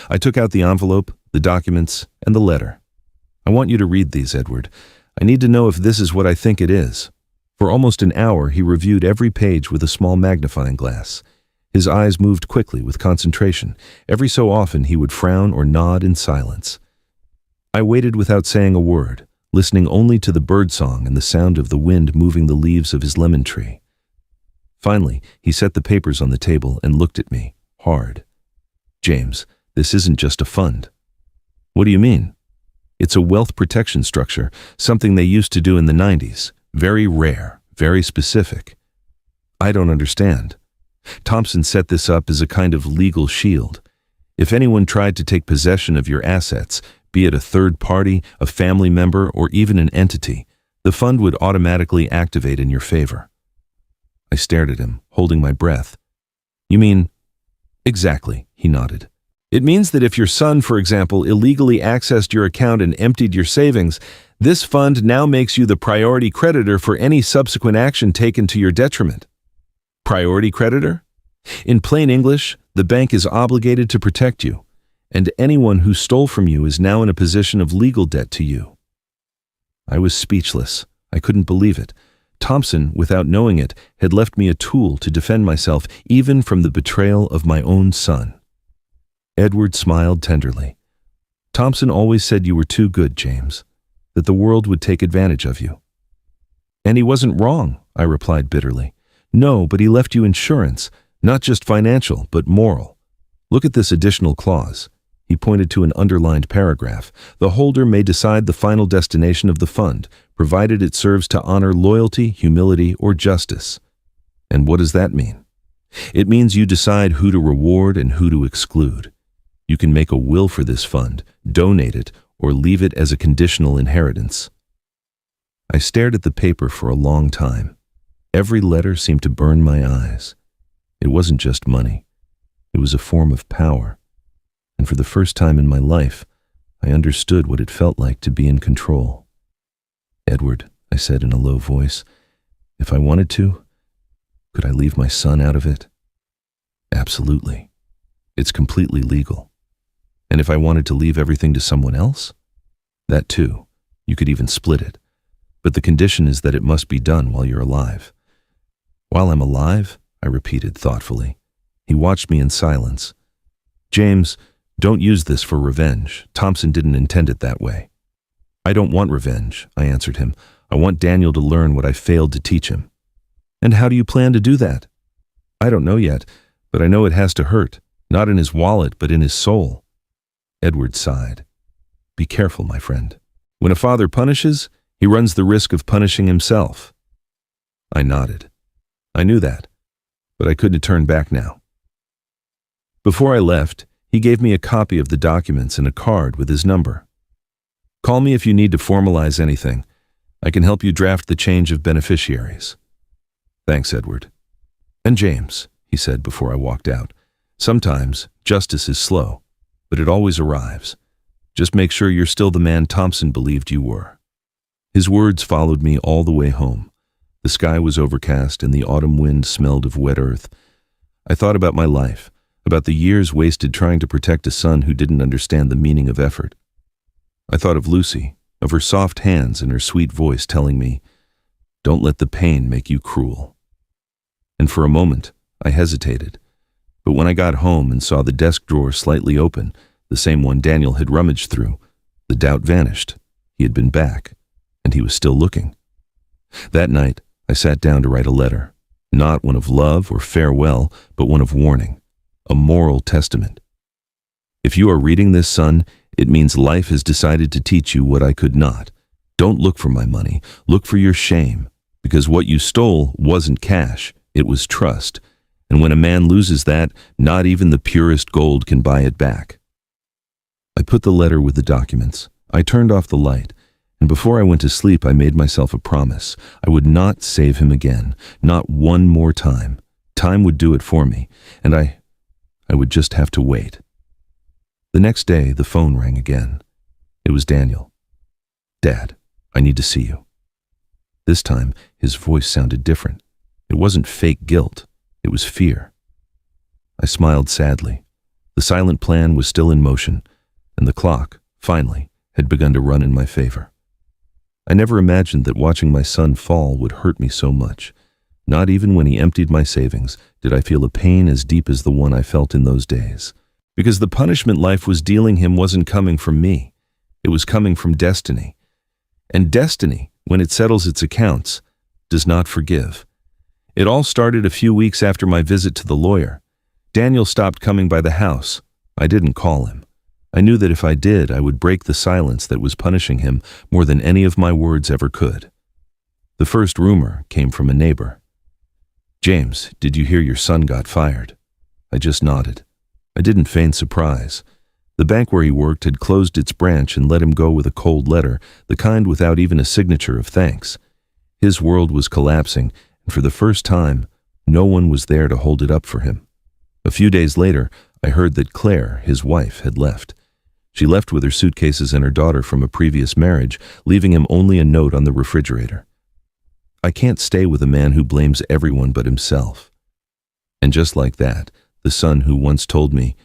I took out the envelope, the documents, and the letter. I want you to read these, Edward. I need to know if this is what I think it is. For almost an hour, he reviewed every page with a small magnifying glass. His eyes moved quickly with concentration. Every so often, he would frown or nod in silence. I waited without saying a word, listening only to the birdsong and the sound of the wind moving the leaves of his lemon tree. Finally, he set the papers on the table and looked at me, hard. James, this isn't just a fund. What do you mean? It's a wealth protection structure, something they used to do in the 90s. Very rare, very specific. I don't understand. Thompson set this up as a kind of legal shield. If anyone tried to take possession of your assets, be it a third party, a family member, or even an entity, the fund would automatically activate in your favor. I stared at him, holding my breath. You mean? Exactly, he nodded. It means that if your son, for example, illegally accessed your account and emptied your savings, this fund now makes you the priority creditor for any subsequent action taken to your detriment. Priority creditor? In plain English, the bank is obligated to protect you, and anyone who stole from you is now in a position of legal debt to you. I was speechless. I couldn't believe it. Thompson, without knowing it, had left me a tool to defend myself even from the betrayal of my own son. Edward smiled tenderly. Thompson always said you were too good, James, that the world would take advantage of you. And he wasn't wrong, I replied bitterly. No, but he left you insurance, not just financial, but moral. Look at this additional clause. He pointed to an underlined paragraph. The holder may decide the final destination of the fund, provided it serves to honor loyalty, humility, or justice. And what does that mean? It means you decide who to reward and who to exclude. You can make a will for this fund, donate it, or leave it as a conditional inheritance. I stared at the paper for a long time. Every letter seemed to burn my eyes. It wasn't just money. It was a form of power. And for the first time in my life, I understood what it felt like to be in control. Edward, I said in a low voice, if I wanted to, could I leave my son out of it? Absolutely. It's completely legal. And if I wanted to leave everything to someone else? That too. You could even split it. But the condition is that it must be done while you're alive. While I'm alive, I repeated thoughtfully. He watched me in silence. James, don't use this for revenge. Thompson didn't intend it that way. I don't want revenge, I answered him. I want Daniel to learn what I failed to teach him. And how do you plan to do that? I don't know yet, but I know it has to hurt. Not in his wallet, but in his soul. Edward sighed. Be careful, my friend. When a father punishes, he runs the risk of punishing himself. I nodded. I knew that, but I couldn't turn back now. Before I left, he gave me a copy of the documents and a card with his number. Call me if you need to formalize anything. I can help you draft the change of beneficiaries. Thanks, Edward. And James, he said before I walked out, sometimes justice is slow, but it always arrives. Just make sure you're still the man Thompson believed you were. His words followed me all the way home. The sky was overcast and the autumn wind smelled of wet earth. I thought about my life, about the years wasted trying to protect a son who didn't understand the meaning of effort. I thought of Lucy, of her soft hands and her sweet voice telling me, don't let the pain make you cruel. And for a moment, I hesitated. But when I got home and saw the desk drawer slightly open, the same one Daniel had rummaged through, the doubt vanished. He had been back, and he was still looking. That night, I sat down to write a letter, not one of love or farewell, but one of warning, a moral testament. If you are reading this, son, it means life has decided to teach you what I could not. Don't look for my money, look for your shame, because what you stole wasn't cash, it was trust. And when a man loses that, not even the purest gold can buy it back. I put the letter with the documents. I turned off the light, and before I went to sleep, I made myself a promise. I would not save him again, not one more time. Time would do it for me, and I would just have to wait. The next day, the phone rang again. It was Daniel. Dad, I need to see you. This time, his voice sounded different. It wasn't fake guilt. It was fear. I smiled sadly. The silent plan was still in motion, and the clock, finally, had begun to run in my favor. I never imagined that watching my son fall would hurt me so much. Not even when he emptied my savings did I feel a pain as deep as the one I felt in those days. Because the punishment life was dealing him wasn't coming from me. It was coming from destiny. And destiny, when it settles its accounts, does not forgive. It all started a few weeks after my visit to the lawyer. Daniel stopped coming by the house. I didn't call him. I knew that if I did, I would break the silence that was punishing him more than any of my words ever could. The first rumor came from a neighbor. James, did you hear your son got fired? I just nodded. I didn't feign surprise. The bank where he worked had closed its branch and let him go with a cold letter, the kind without even a signature of thanks. His world was collapsing, and for the first time, no one was there to hold it up for him. A few days later, I heard that Claire, his wife, had left. She left with her suitcases and her daughter from a previous marriage, leaving him only a note on the refrigerator. I can't stay with a man who blames everyone but himself. And just like that, the son who once told me,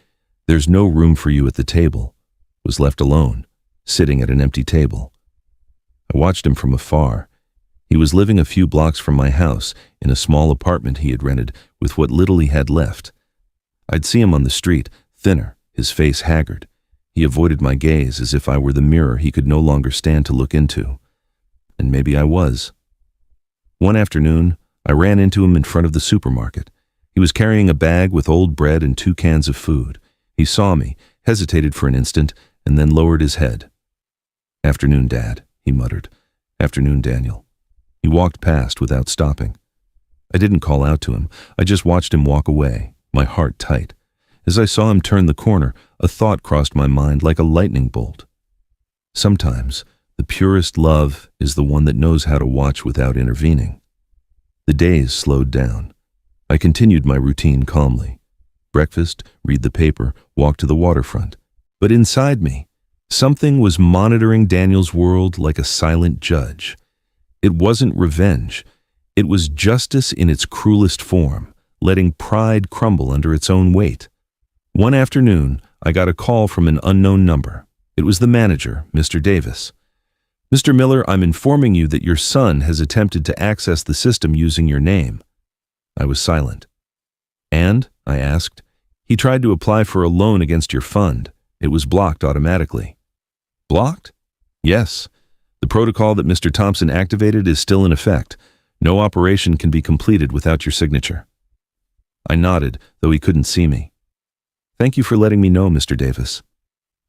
"There's no room for you at the table," was left alone, sitting at an empty table. I watched him from afar. He was living a few blocks from my house, in a small apartment he had rented with what little he had left. I'd see him on the street, thinner, his face haggard. He avoided my gaze as if I were the mirror he could no longer stand to look into. And maybe I was. One afternoon, I ran into him in front of the supermarket. He was carrying a bag with old bread and 2 cans of food. He saw me, hesitated for an instant, and then lowered his head. "Afternoon, Dad," he muttered. "Afternoon, Daniel." He walked past without stopping. I didn't call out to him. I just watched him walk away, my heart tight. As I saw him turn the corner, a thought crossed my mind like a lightning bolt. Sometimes, the purest love is the one that knows how to watch without intervening. The days slowed down. I continued my routine calmly. Breakfast, read the paper, walk to the waterfront. But inside me, something was monitoring Daniel's world like a silent judge. It wasn't revenge. It was justice in its cruelest form, letting pride crumble under its own weight. One afternoon, I got a call from an unknown number. It was the manager, Mr. Davis. "Mr. Miller, I'm informing you that your son has attempted to access the system using your name." I was silent. "And?" I asked. "He tried to apply for a loan against your fund. It was blocked automatically." "Blocked?" "Yes. The protocol that Mr. Thompson activated is still in effect. No operation can be completed without your signature." I nodded, though he couldn't see me. "Thank you for letting me know, Mr. Davis."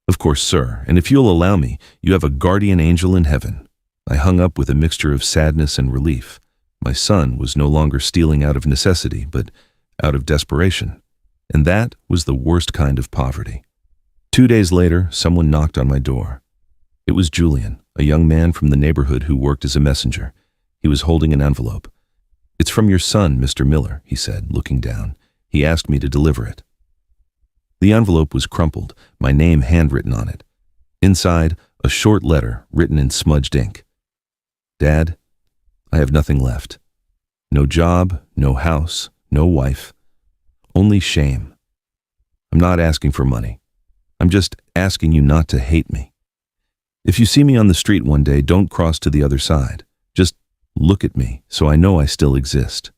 "Of course, sir, and if you'll allow me, you have a guardian angel in heaven." I hung up with a mixture of sadness and relief. My son was no longer stealing out of necessity, but out of desperation. And that was the worst kind of poverty. 2 days later, someone knocked on my door. It was Julian, a young man from the neighborhood who worked as a messenger. He was holding an envelope. "It's from your son, Mr. Miller," he said, looking down. "He asked me to deliver it." The envelope was crumpled, my name handwritten on it. Inside, a short letter written in smudged ink. "Dad, I have nothing left. No job, no house, no wife. Only shame. I'm not asking for money. I'm just asking you not to hate me. If you see me on the street one day, don't cross to the other side. Just look at me so I know I still exist.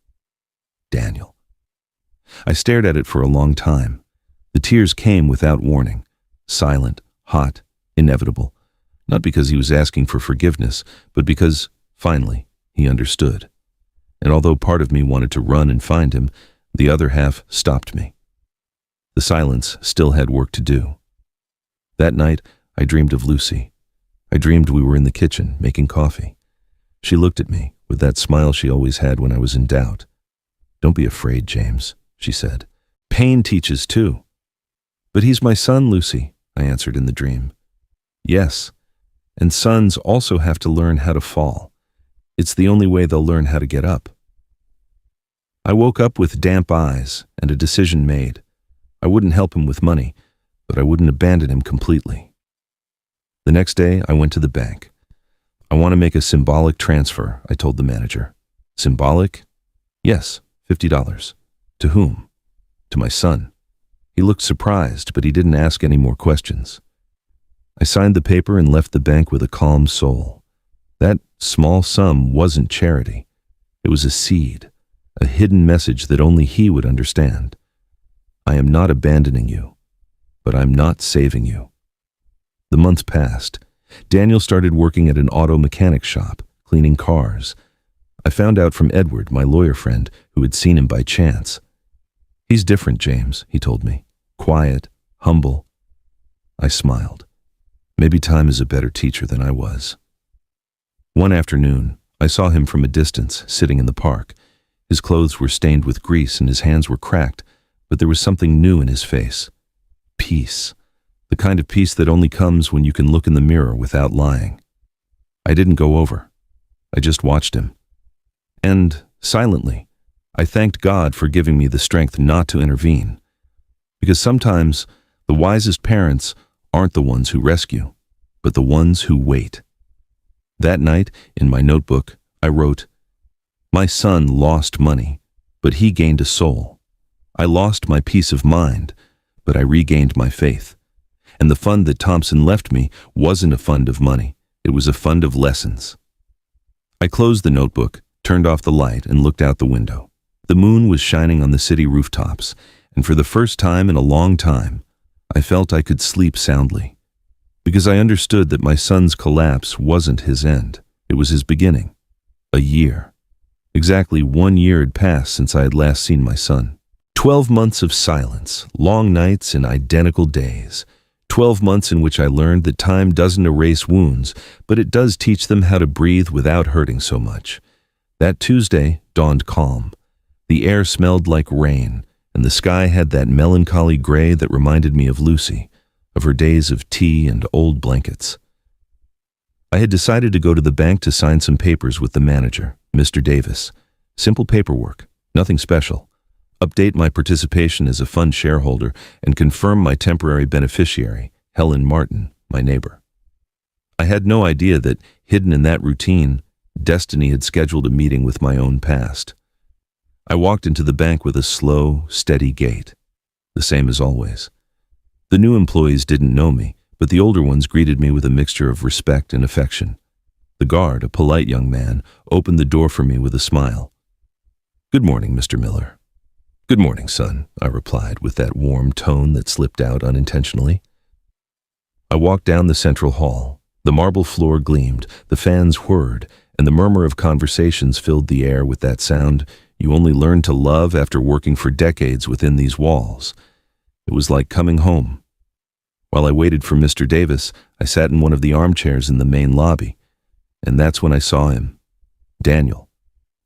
Daniel." I stared at it for a long time. The tears came without warning, silent, hot, inevitable, not because he was asking for forgiveness, but because, finally, he understood. And although part of me wanted to run and find him, the other half stopped me. The silence still had work to do. That night, I dreamed of Lucy. I dreamed we were in the kitchen, making coffee. She looked at me with that smile she always had when I was in doubt. "Don't be afraid, James," she said. "Pain teaches too." "But he's my son, Lucy," I answered in the dream. "Yes, and sons also have to learn how to fall. It's the only way they'll learn how to get up." I woke up with damp eyes and a decision made. I wouldn't help him with money, but I wouldn't abandon him completely. The next day, I went to the bank. "I want to make a symbolic transfer," I told the manager. "Symbolic?" "Yes, $50. "To whom?" "To my son." He looked surprised, but he didn't ask any more questions. I signed the paper and left the bank with a calm soul. That small sum wasn't charity. It was a seed, a hidden message that only he would understand. I am not abandoning you, but I'm not saving you. The months passed. Daniel started working at an auto mechanic shop, cleaning cars. I found out from Edward, my lawyer friend, who had seen him by chance. "He's different, James," he told me. "Quiet, humble." I smiled. Maybe time is a better teacher than I was. One afternoon, I saw him from a distance, sitting in the park. His clothes were stained with grease and his hands were cracked, but there was something new in his face. Peace. The kind of peace that only comes when you can look in the mirror without lying. I didn't go over. I just watched him. And, silently, I thanked God for giving me the strength not to intervene. Because sometimes, the wisest parents aren't the ones who rescue, but the ones who wait. That night, in my notebook, I wrote, "My son lost money, but he gained a soul. I lost my peace of mind, but I regained my faith. And the fund that Thompson left me wasn't a fund of money. It was a fund of lessons." I closed the notebook, turned off the light, and looked out the window. The moon was shining on the city rooftops, and for the first time in a long time, I felt I could sleep soundly, because I understood that my son's collapse wasn't his end. It was his beginning. A year. Exactly 1 year had passed since I had last seen my son. 12 months of silence, long nights and identical days. 12 months in which I learned that time doesn't erase wounds, but it does teach them how to breathe without hurting so much. That Tuesday dawned calm. The air smelled like rain, and the sky had that melancholy gray that reminded me of Lucy, of her days of tea and old blankets. I had decided to go to the bank to sign some papers with the manager, Mr. Davis. Simple paperwork, nothing special. Update my participation as a fund shareholder and confirm my temporary beneficiary, Helen Martin, my neighbor. I had no idea that, hidden in that routine, destiny had scheduled a meeting with my own past. I walked into the bank with a slow, steady gait, the same as always. The new employees didn't know me, but the older ones greeted me with a mixture of respect and affection. The guard, a polite young man, opened the door for me with a smile. "Good morning, Mr. Miller." "Good morning, son," I replied with that warm tone that slipped out unintentionally. I walked down the central hall. The marble floor gleamed, the fans whirred, and the murmur of conversations filled the air with that sound you only learn to love after working for decades within these walls. It was like coming home. While I waited for Mr. Davis, I sat in one of the armchairs in the main lobby, and that's when I saw him. Daniel,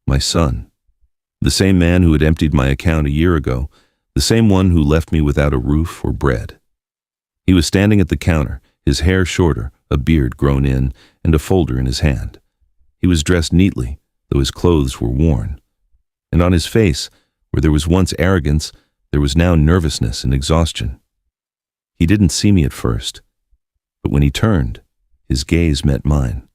my son. The same man who had emptied my account a year ago, the same one who left me without a roof or bread. He was standing at the counter, his hair shorter, a beard grown in, and a folder in his hand. He was dressed neatly, though his clothes were worn. And on his face, where there was once arrogance, there was now nervousness and exhaustion. He didn't see me at first, but when he turned, his gaze met mine.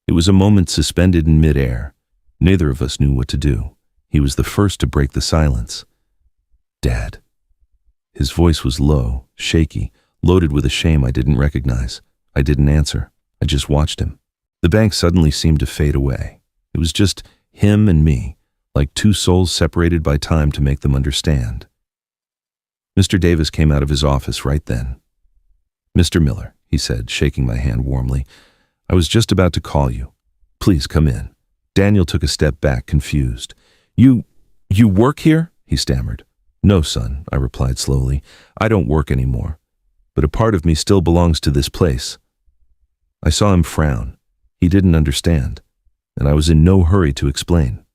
It was a moment suspended in midair. Neither of us knew what to do. He was the first to break the silence. "Dad." His voice was low, shaky, loaded with a shame I didn't recognize. I didn't answer. I just watched him. The bank suddenly seemed to fade away. It was just him and me, like two souls separated by time to make them understand. Mr. Davis came out of his office right then. "Mr. Miller," he said, shaking my hand warmly, "I was just about to call you. Please come in." Daniel took a step back, confused. You work here?" he stammered. "No, son," I replied slowly. "I don't work anymore, but a part of me still belongs to this place." I saw him frown. He didn't understand, and I was in no hurry to explain.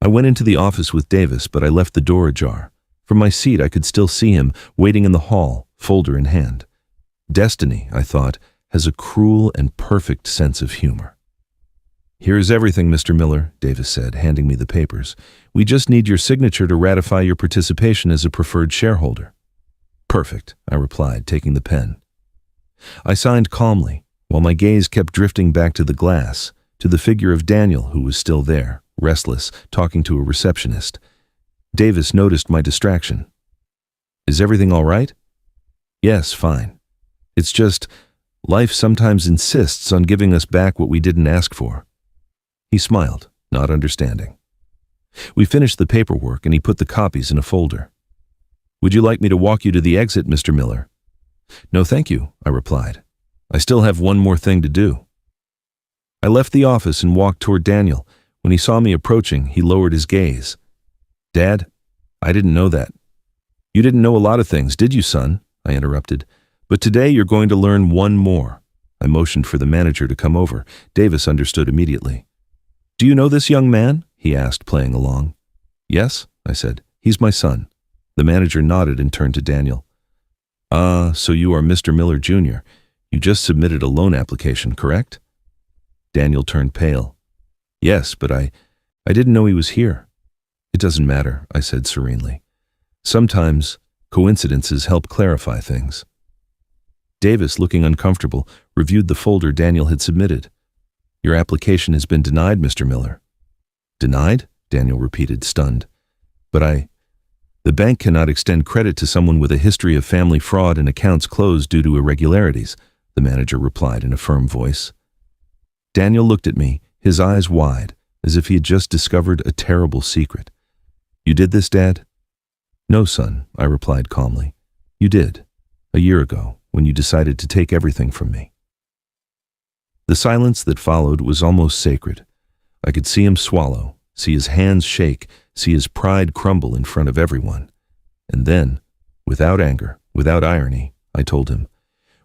I went into the office with Davis, but I left the door ajar. From my seat, I could still see him, waiting in the hall, folder in hand. Destiny, I thought, has a cruel and perfect sense of humor. "Here is everything, Mr. Miller," Davis said, handing me the papers. "We just need your signature to ratify your participation as a preferred shareholder." "Perfect," I replied, taking the pen. I signed calmly, while my gaze kept drifting back to the glass, to the figure of Daniel, who was still there, restless, talking to a receptionist. Davis noticed my distraction. "Is everything all right?" "Yes, fine. It's just, life sometimes insists on giving us back what we didn't ask for." He smiled, not understanding. We finished the paperwork and he put the copies in a folder. "Would you like me to walk you to the exit, Mr. Miller?" "No, thank you," I replied. "I still have one more thing to do." I left the office and walked toward Daniel. When he saw me approaching, he lowered his gaze. "Dad, I didn't know that." "You didn't know a lot of things, did you, son?" I interrupted. "But today you're going to learn one more." I motioned for the manager to come over. Davis understood immediately. "Do you know this young man?" he asked, playing along. "Yes," I said. "He's my son." The manager nodded and turned to Daniel. So you are Mr. Miller, Jr. You just submitted a loan application, correct?" Daniel turned pale. "Yes, but I didn't know he was here." "It doesn't matter," I said serenely. "Sometimes coincidences help clarify things." Davis, looking uncomfortable, reviewed the folder Daniel had submitted. "Your application has been denied, Mr. Miller." "Denied?" Daniel repeated, stunned. "But the bank cannot extend credit to someone with a history of family fraud and accounts closed due to irregularities," the manager replied in a firm voice. Daniel looked at me, his eyes wide, as if he had just discovered a terrible secret. "You did this, Dad?" "No, son," I replied calmly. You did, a year ago, when you decided to take everything from me. The silence that followed was almost sacred. I could see him swallow, see his hands shake, see his pride crumble in front of everyone. And then, without anger, without irony, I told him,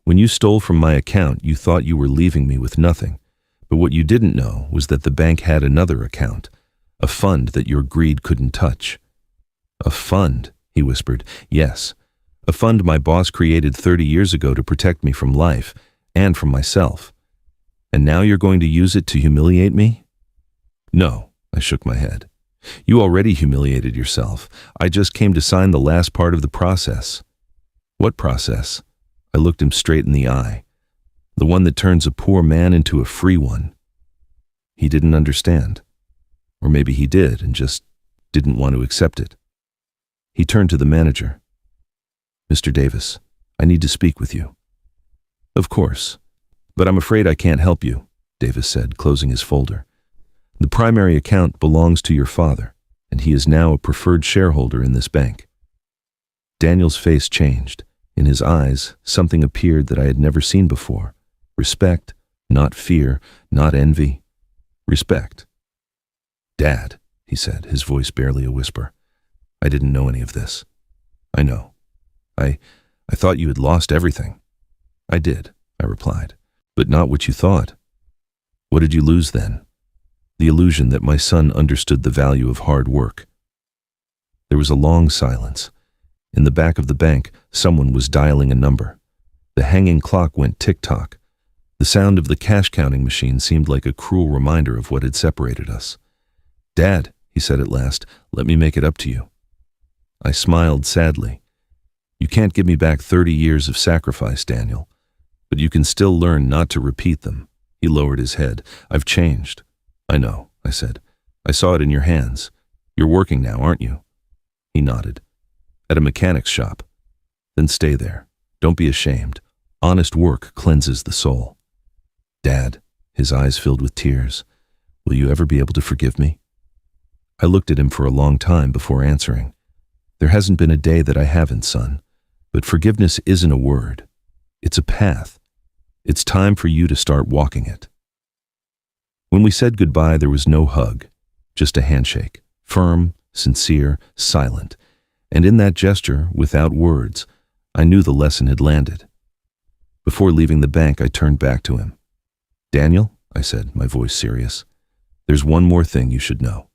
when you stole from my account, you thought you were leaving me with nothing. But what you didn't know was that the bank had another account, a fund that your greed couldn't touch. A fund, he whispered. Yes, a fund my boss created 30 years ago to protect me from life and from myself. And now you're going to use it to humiliate me? No, I shook my head. You already humiliated yourself. I just came to sign the last part of the process. What process? I looked him straight in the eye. The one that turns a poor man into a free one. He didn't understand. Or maybe he did and just didn't want to accept it. He turned to the manager. Mr. Davis, I need to speak with you. Of course, but I'm afraid I can't help you, Davis said, closing his folder. The primary account belongs to your father, and he is now a preferred shareholder in this bank. Daniel's face changed. In his eyes, something appeared that I had never seen before. Respect, not fear, not envy. Respect. Dad, he said, his voice barely a whisper. I didn't know any of this. I know. I thought you had lost everything. I did, I replied, but not what you thought. What did you lose then? The illusion that my son understood the value of hard work. There was a long silence. In the back of the bank, someone was dialing a number. The hanging clock went tick-tock. The sound of the cash-counting machine seemed like a cruel reminder of what had separated us. Dad, he said at last, let me make it up to you. I smiled sadly. You can't give me back 30 years of sacrifice, Daniel, but you can still learn not to repeat them. He lowered his head. I've changed. I know, I said. I saw it in your hands. You're working now, aren't you? He nodded. At a mechanic's shop. Then stay there. Don't be ashamed. Honest work cleanses the soul. Dad, his eyes filled with tears, will you ever be able to forgive me? I looked at him for a long time before answering. There hasn't been a day that I haven't, son. But forgiveness isn't a word. It's a path. It's time for you to start walking it. When we said goodbye, there was no hug, just a handshake, firm, sincere, silent. And in that gesture, without words, I knew the lesson had landed. Before leaving the bank, I turned back to him. Daniel, I said, my voice serious, there's one more thing you should know.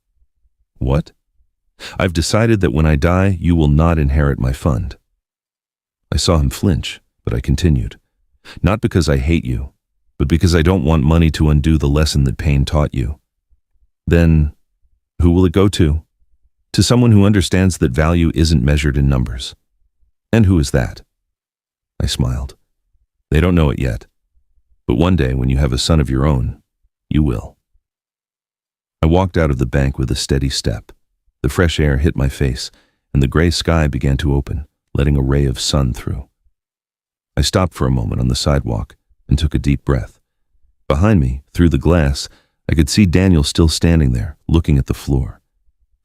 What? I've decided that when I die, you will not inherit my fund. I saw him flinch, but I continued. Not because I hate you, but because I don't want money to undo the lesson that pain taught you. Then, who will it go to? To someone who understands that value isn't measured in numbers. And who is that? I smiled. They don't know it yet. But one day, when you have a son of your own, you will. I walked out of the bank with a steady step. The fresh air hit my face, and the gray sky began to open, letting a ray of sun through. I stopped for a moment on the sidewalk and took a deep breath. Behind me, through the glass, I could see Daniel still standing there, looking at the floor.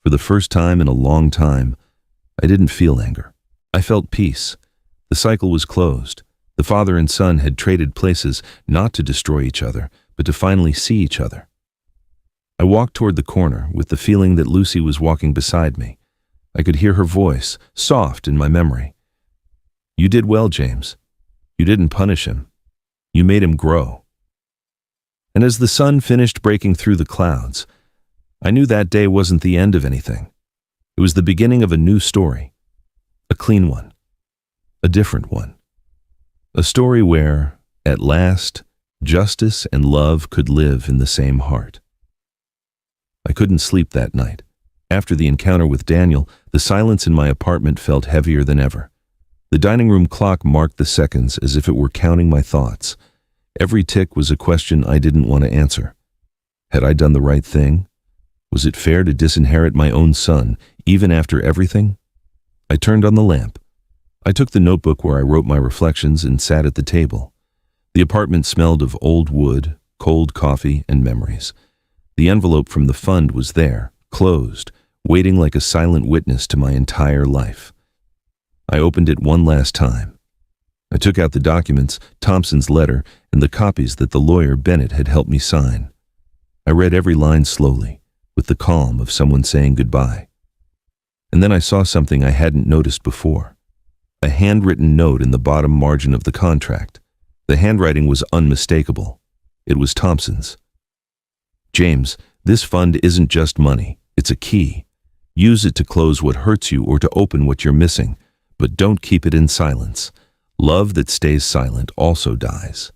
For the first time in a long time, I didn't feel anger. I felt peace. The cycle was closed. The father and son had traded places not to destroy each other, but to finally see each other. I walked toward the corner with the feeling that Lucy was walking beside me. I could hear her voice, soft in my memory. You did well, James. You didn't punish him. You made him grow. And as the sun finished breaking through the clouds, I knew that day wasn't the end of anything. It was the beginning of a new story. A clean one. A different one. A story where, at last, justice and love could live in the same heart. I couldn't sleep that night. After the encounter with Daniel, the silence in my apartment felt heavier than ever. The dining room clock marked the seconds as if it were counting my thoughts. Every tick was a question I didn't want to answer. Had I done the right thing? Was it fair to disinherit my own son, even after everything? I turned on the lamp. I took the notebook where I wrote my reflections and sat at the table. The apartment smelled of old wood, cold coffee, and memories. The envelope from the fund was there, closed, waiting like a silent witness to my entire life. I opened it one last time. I took out the documents, Thompson's letter, and the copies that the lawyer Bennett had helped me sign. I read every line slowly, with the calm of someone saying goodbye. And then I saw something I hadn't noticed before. A handwritten note in the bottom margin of the contract. The handwriting was unmistakable. It was Thompson's. "James, this fund isn't just money. It's a key. Use it to close what hurts you or to open what you're missing, but don't keep it in silence. Love that stays silent also dies."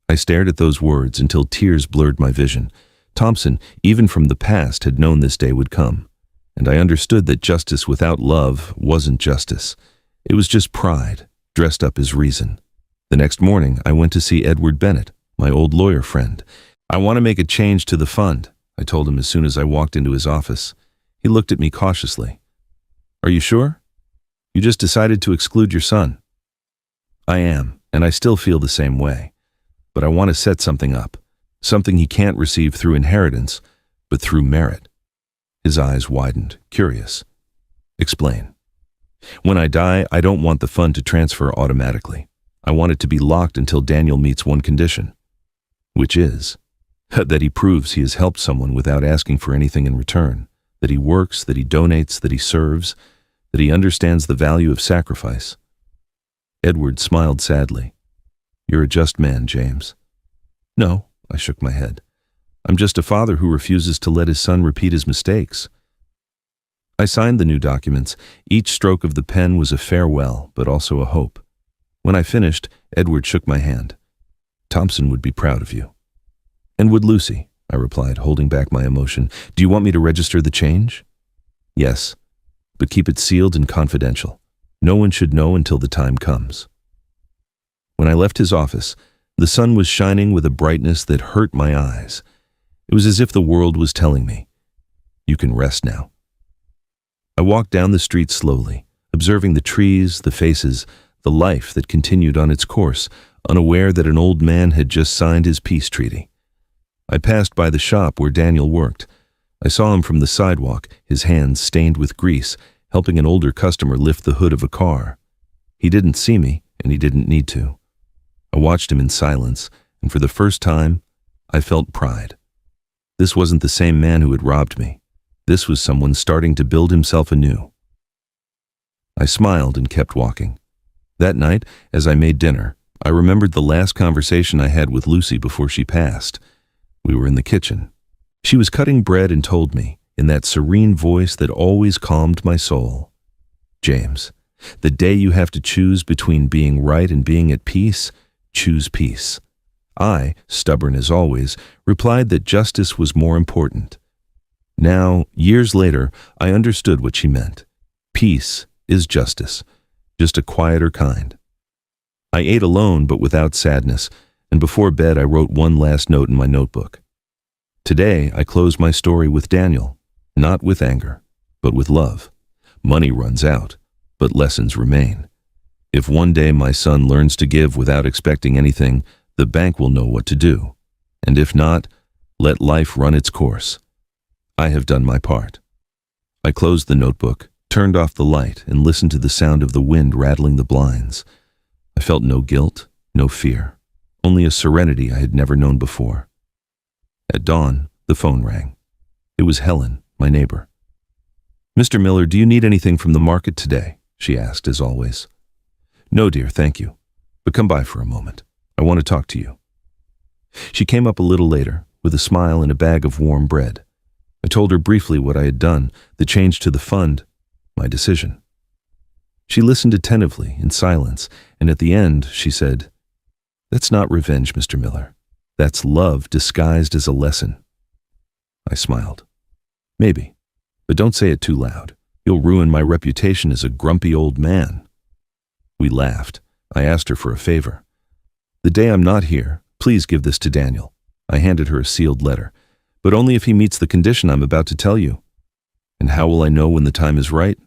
I stared at those words until tears blurred my vision. Thompson, even from the past, had known this day would come, and I understood that justice without love wasn't justice. It was just pride, dressed up as reason. The next morning, I went to see Edward Bennett, my old lawyer friend. "I want to make a change to the fund," I told him as soon as I walked into his office. He looked at me cautiously. "Are you sure? You just decided to exclude your son?" "I am, and I still feel the same way. But I want to set something up, something he can't receive through inheritance, but through merit." His eyes widened, curious. "Explain." "When I die, I don't want the fund to transfer automatically. I want it to be locked until Daniel meets one condition." "Which is?" "That he proves he has helped someone without asking for anything in return. That he works, that he donates, that he serves, that he understands the value of sacrifice." Edward smiled sadly. "You're a just man, James." "No," I shook my head. "I'm just a father who refuses to let his son repeat his mistakes." I signed the new documents. Each stroke of the pen was a farewell, but also a hope. When I finished, Edward shook my hand. "Thompson would be proud of you." "And would Lucy," I replied, holding back my emotion. "Do you want me to register the change?" "Yes, but keep it sealed and confidential. No one should know until the time comes." When I left his office, the sun was shining with a brightness that hurt my eyes. It was as if the world was telling me, "You can rest now." I walked down the street slowly, observing the trees, the faces, the life that continued on its course, unaware that an old man had just signed his peace treaty. I passed by the shop where Daniel worked. I saw him from the sidewalk, his hands stained with grease, helping an older customer lift the hood of a car. He didn't see me, and he didn't need to. I watched him in silence, and for the first time, I felt pride. This wasn't the same man who had robbed me. This was someone starting to build himself anew. I smiled and kept walking. That night, as I made dinner, I remembered the last conversation I had with Lucy before she passed. We were in the kitchen. She was cutting bread and told me, in that serene voice that always calmed my soul, "James, the day you have to choose between being right and being at peace, choose peace." I, stubborn as always, replied that justice was more important. Now, years later, I understood what she meant. Peace is justice, just a quieter kind. I ate alone but without sadness, and before bed I wrote one last note in my notebook. Today I close my story with Daniel, not with anger, but with love. Money runs out, but lessons remain. If one day my son learns to give without expecting anything, the bank will know what to do. And if not, let life run its course. I have done my part. I closed the notebook, turned off the light, and listened to the sound of the wind rattling the blinds. I felt no guilt, no fear, only a serenity I had never known before. At dawn, the phone rang. It was Helen, my neighbor. "Mr. Miller, do you need anything from the market today?" she asked, as always. "No, dear, thank you. But come by for a moment. I want to talk to you." She came up a little later, with a smile and a bag of warm bread. I told her briefly what I had done, the change to the fund, my decision. She listened attentively, in silence, and at the end she said, "That's not revenge, Mr. Miller. That's love disguised as a lesson." I smiled. "Maybe, but don't say it too loud. You'll ruin my reputation as a grumpy old man." We laughed. I asked her for a favor. "The day I'm not here, please give this to Daniel." I handed her a sealed letter. "But only if he meets the condition I'm about to tell you." "And how will I know when the time is right?"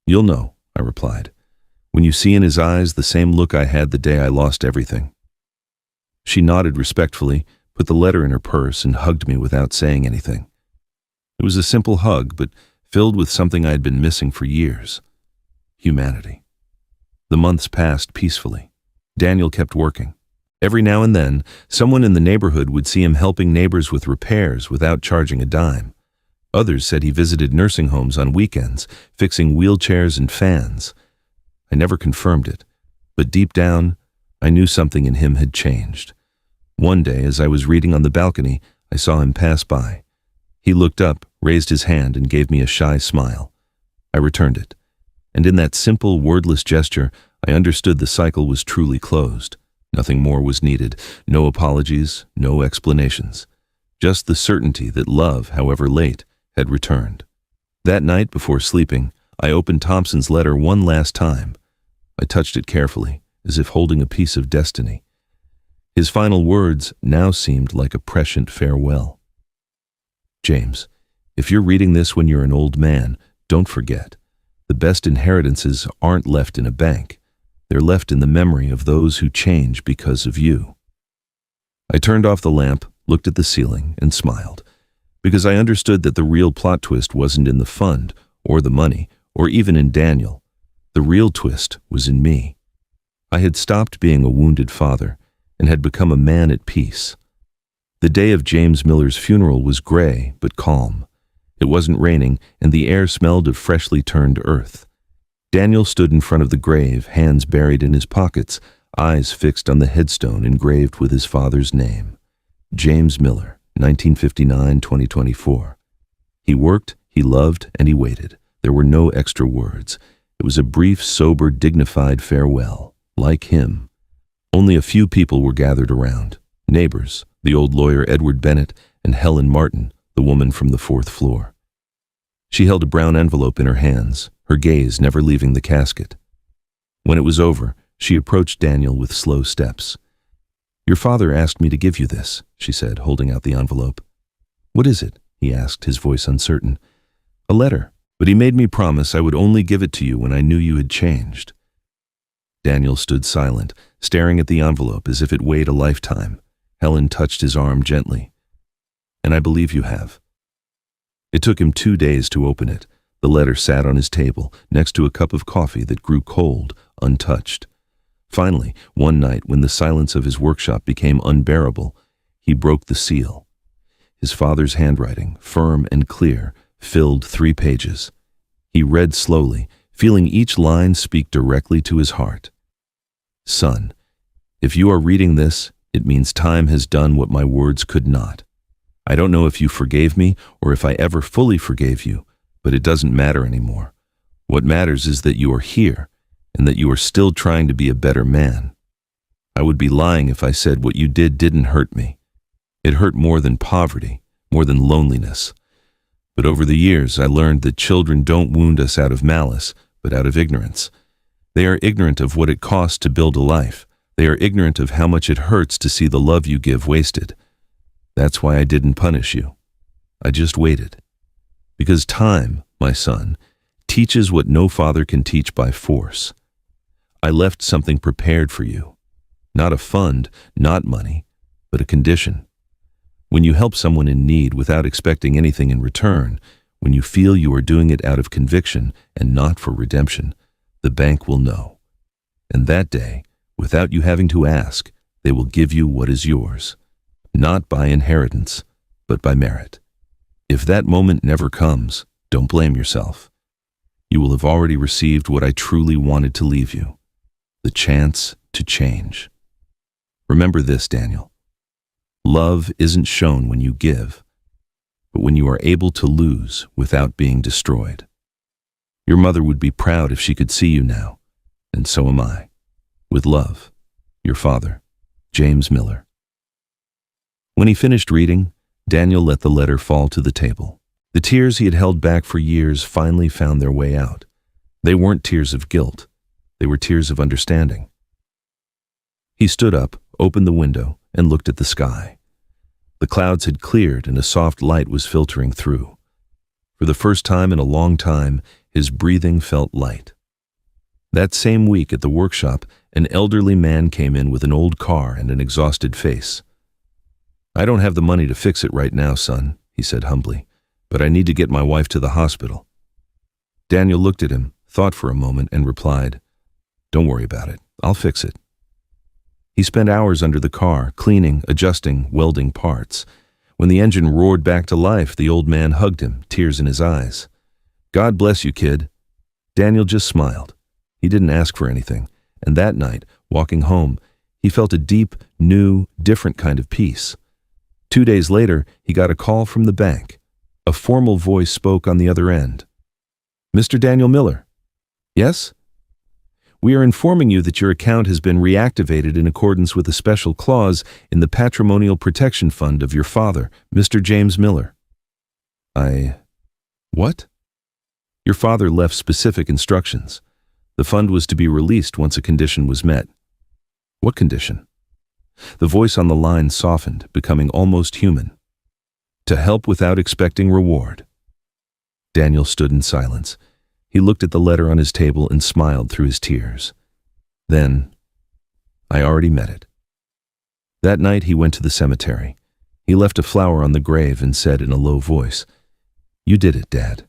"You'll know," I replied, "when you see in his eyes the same look I had the day I lost everything." She nodded respectfully, put the letter in her purse, and hugged me without saying anything. It was a simple hug, but filled with something I had been missing for years. humanity. The months passed peacefully. Daniel kept working. Every now and then, someone in the neighborhood would see him helping neighbors with repairs without charging a dime. Others said he visited nursing homes on weekends, fixing wheelchairs and fans. I never confirmed it, but deep down, I knew something in him had changed. One day, as I was reading on the balcony, I saw him pass by. He looked up, raised his hand, and gave me a shy smile. I returned it, and in that simple, wordless gesture, I understood the cycle was truly closed. Nothing more was needed, no apologies, no explanations. Just the certainty that love, however late, had returned. That night, before sleeping, I opened Thompson's letter one last time. I touched it carefully, as if holding a piece of destiny. His final words now seemed like a prescient farewell. James, if you're reading this when you're an old man, don't forget, the best inheritances aren't left in a bank. They're left in the memory of those who change because of you. I turned off the lamp, looked at the ceiling, and smiled, because I understood that the real plot twist wasn't in the fund, or the money, or even in Daniel. The real twist was in me. I had stopped being a wounded father, and had become a man at peace. The day of James Miller's funeral was gray but calm. It wasn't raining, and the air smelled of freshly turned earth. Daniel stood in front of the grave, hands buried in his pockets, eyes fixed on the headstone engraved with his father's name. James Miller, 1959-2024. He worked, he loved, and he waited. There were no extra words. It was a brief, sober, dignified farewell. Like him. Only a few people were gathered around. Neighbors, the old lawyer Edward Bennett, and Helen Martin, the woman from the 4th floor. She held a brown envelope in her hands, her gaze never leaving the casket. When it was over, she approached Daniel with slow steps. "Your father asked me to give you this," she said, holding out the envelope. "What is it?" he asked, his voice uncertain. "A letter, but he made me promise I would only give it to you when I knew you had changed." Daniel stood silent, staring at the envelope as if it weighed a lifetime. Helen touched his arm gently. "And I believe you have." It took him 2 days to open it. The letter sat on his table, next to a cup of coffee that grew cold, untouched. Finally, one night when the silence of his workshop became unbearable, he broke the seal. His father's handwriting, firm and clear, filled 3 pages. He read slowly, feeling each line speak directly to his heart. "Son, if you are reading this, it means time has done what my words could not. I don't know if you forgave me or if I ever fully forgave you, but it doesn't matter anymore. What matters is that you are here and that you are still trying to be a better man. I would be lying if I said what you did didn't hurt me. It hurt more than poverty, more than loneliness. But over the years, I learned that children don't wound us out of malice, but out of ignorance. They are ignorant of what it costs to build a life. They are ignorant of how much it hurts to see the love you give wasted. That's why I didn't punish you. I just waited. Because time, my son, teaches what no father can teach by force. I left something prepared for you. Not a fund, not money, but a condition. When you help someone in need without expecting anything in return, when you feel you are doing it out of conviction and not for redemption, the bank will know. And that day, without you having to ask, they will give you what is yours. Not by inheritance, but by merit. If that moment never comes, don't blame yourself. You will have already received what I truly wanted to leave you, the chance to change. Remember this, Daniel. Love isn't shown when you give, but when you are able to lose without being destroyed. Your mother would be proud if she could see you now, and so am I. With love, your father, James Miller. When he finished reading, Daniel let the letter fall to the table. The tears he had held back for years finally found their way out. They weren't tears of guilt. They were tears of understanding. He stood up, opened the window, and looked at the sky. The clouds had cleared and a soft light was filtering through. For the first time in a long time, his breathing felt light. That same week at the workshop, an elderly man came in with an old car and an exhausted face. "I don't have the money to fix it right now, son," he said humbly, "but I need to get my wife to the hospital." Daniel looked at him, thought for a moment, and replied, "Don't worry about it. I'll fix it." He spent hours under the car, cleaning, adjusting, welding parts. When the engine roared back to life, the old man hugged him, tears in his eyes. "God bless you, kid." Daniel just smiled. He didn't ask for anything, and that night, walking home, he felt a deep, new, different kind of peace. 2 days later, he got a call from the bank. A formal voice spoke on the other end. "Mr. Daniel Miller." "Yes?" "We are informing you that your account has been reactivated in accordance with a special clause in the patrimonial protection fund of your father, Mr. James Miller." What? "Your father left specific instructions. The fund was to be released once a condition was met." "What condition?" The voice on the line softened, becoming almost human. "To help without expecting reward." Daniel stood in silence. He looked at the letter on his table and smiled through his tears. Then, "I already met it." That night he went to the cemetery. He left a flower on the grave and said in a low voice, "You did it, Dad.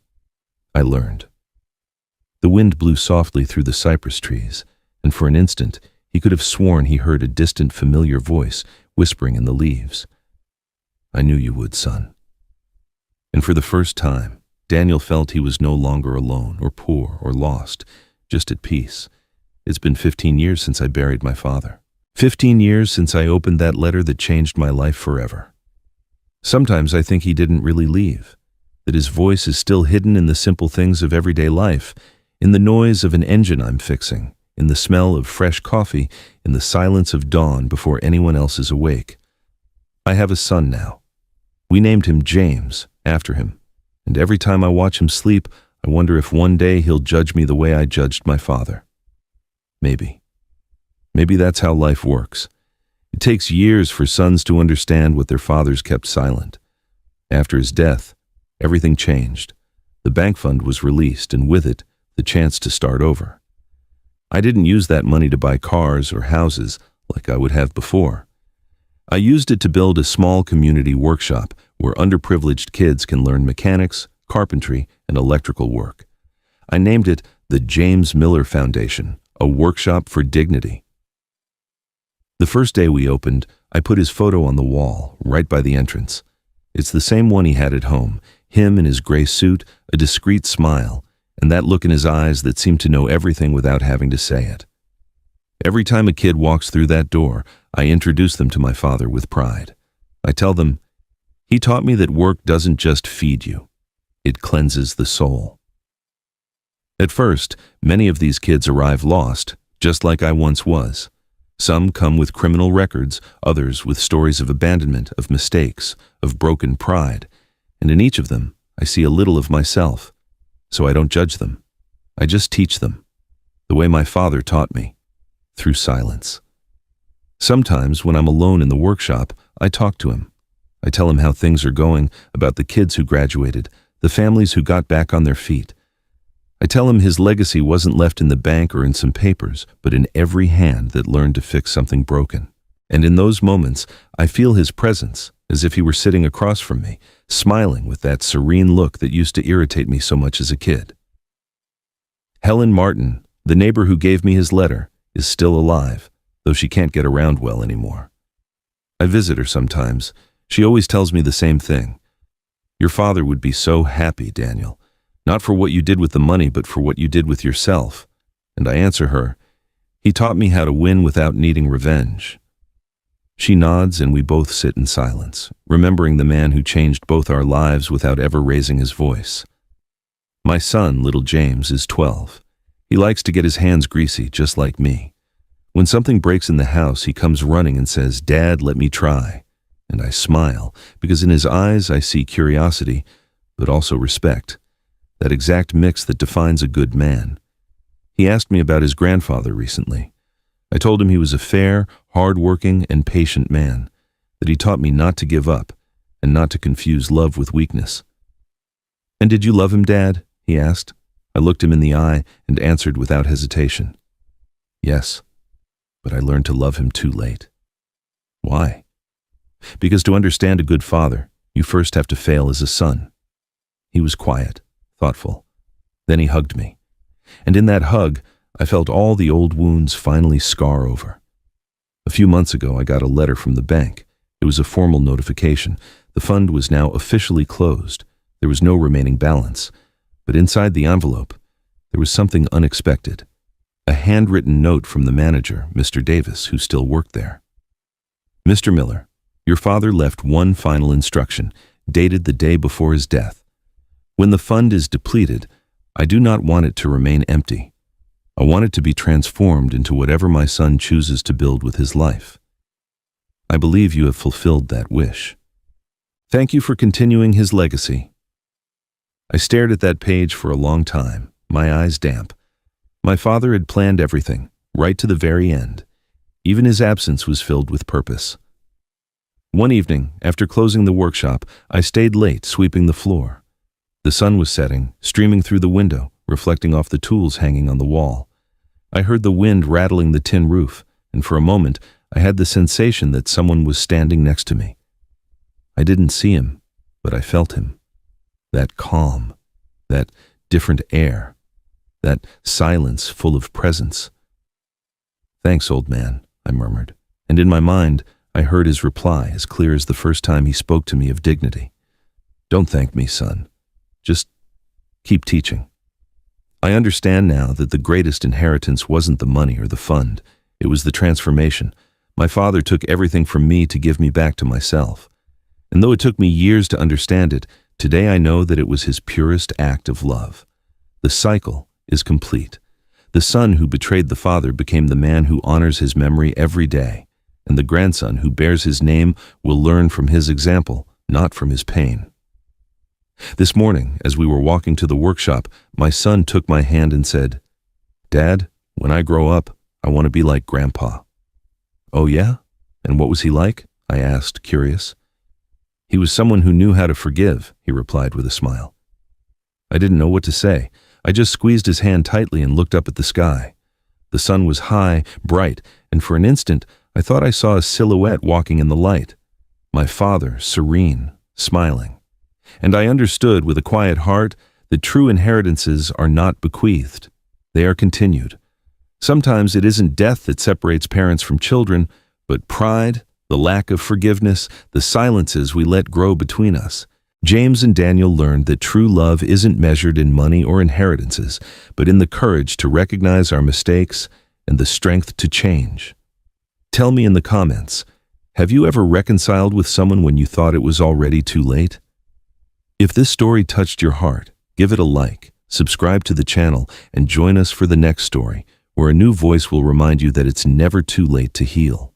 I learned." The wind blew softly through the cypress trees, and for an instant he could have sworn he heard a distant familiar voice whispering in the leaves. "I knew you would, son." And for the first time, Daniel felt he was no longer alone or poor or lost, just at peace. "It's been 15 years since I buried my father. 15 years since I opened that letter that changed my life forever." Sometimes I think he didn't really leave, that his voice is still hidden in the simple things of everyday life, in the noise of an engine I'm fixing, in the smell of fresh coffee, in the silence of dawn before anyone else is awake. I have a son now. We named him James, after him. And every time I watch him sleep, I wonder if one day he'll judge me the way I judged my father. Maybe. Maybe that's how life works. It takes years for sons to understand what their fathers kept silent. After his death, everything changed. The bank fund was released, and with it, the chance to start over. I didn't use that money to buy cars or houses like I would have before. I used it to build a small community workshop where underprivileged kids can learn mechanics, carpentry, and electrical work. I named it the James Miller Foundation, a workshop for dignity. The first day we opened, I put his photo on the wall, right by the entrance. It's the same one he had at home, him in his gray suit, a discreet smile, and that look in his eyes that seemed to know everything without having to say it. Every time a kid walks through that door, I introduce them to my father with pride. I tell them, "He taught me that work doesn't just feed you. It cleanses the soul." At first, many of these kids arrive lost, just like I once was. Some come with criminal records, others with stories of abandonment, of mistakes, of broken pride, and in each of them, I see a little of myself. So I don't judge them. I just teach them, the way my father taught me, through silence. Sometimes, when I'm alone in the workshop, I talk to him. I tell him how things are going, about the kids who graduated, the families who got back on their feet. I tell him his legacy wasn't left in the bank or in some papers, but in every hand that learned to fix something broken. And in those moments, I feel his presence, as if he were sitting across from me, smiling with that serene look that used to irritate me so much as a kid. Helen Martin, the neighbor who gave me his letter, is still alive, though she can't get around well anymore. I visit her sometimes. She always tells me the same thing. "Your father would be so happy, Daniel. Not for what you did with the money, but for what you did with yourself." And I answer her, "He taught me how to win without needing revenge." She nods and we both sit in silence, remembering the man who changed both our lives without ever raising his voice. My son, little James, is 12. He likes to get his hands greasy, just like me. When something breaks in the house, he comes running and says, "Dad, let me try." And I smile, because in his eyes I see curiosity, but also respect. That exact mix that defines a good man. He asked me about his grandfather recently. I told him he was a fair, hard-working, and patient man, that he taught me not to give up, and not to confuse love with weakness. "And did you love him, Dad?" he asked. I looked him in the eye and answered without hesitation. "Yes, but I learned to love him too late." "Why?" "Because to understand a good father, you first have to fail as a son." He was quiet, thoughtful. Then he hugged me. And in that hug, I felt all the old wounds finally scar over. A few months ago, I got a letter from the bank. It was a formal notification. The fund was now officially closed. There was no remaining balance. But inside the envelope, there was something unexpected. A handwritten note from the manager, Mr. Davis, who still worked there. Mr. Miller, your father left one final instruction, dated the day before his death. When the fund is depleted, I do not want it to remain empty. I want it to be transformed into whatever my son chooses to build with his life. I believe you have fulfilled that wish. Thank you for continuing his legacy. I stared at that page for a long time, my eyes damp. My father had planned everything, right to the very end. Even his absence was filled with purpose. One evening, after closing the workshop, I stayed late sweeping the floor. The sun was setting, streaming through the window, reflecting off the tools hanging on the wall. I heard the wind rattling the tin roof, and for a moment I had the sensation that someone was standing next to me. I didn't see him, but I felt him. That calm, that different air, that silence full of presence. Thanks, old man, I murmured, and in my mind I heard his reply as clear as the first time he spoke to me of dignity. Don't thank me, son. Just keep teaching. I understand now that the greatest inheritance wasn't the money or the fund. It was the transformation. My father took everything from me to give me back to myself. And though it took me years to understand it, today I know that it was his purest act of love. The cycle is complete. The son who betrayed the father became the man who honors his memory every day, and the grandson who bears his name will learn from his example, not from his pain. This morning, as we were walking to the workshop, my son took my hand and said, "Dad, when I grow up, I want to be like Grandpa." "Oh yeah? And what was he like?" I asked, curious. "He was someone who knew how to forgive," he replied with a smile. I didn't know what to say. I just squeezed his hand tightly and looked up at the sky. The sun was high, bright, and for an instant I thought I saw a silhouette walking in the light. My father, serene, smiling. And I understood with a quiet heart that true inheritances are not bequeathed. They are continued. Sometimes it isn't death that separates parents from children, but pride, the lack of forgiveness, the silences we let grow between us. James and Daniel learned that true love isn't measured in money or inheritances, but in the courage to recognize our mistakes and the strength to change. Tell me in the comments, have you ever reconciled with someone when you thought it was already too late? If this story touched your heart, give it a like, subscribe to the channel, and join us for the next story, where a new voice will remind you that it's never too late to heal.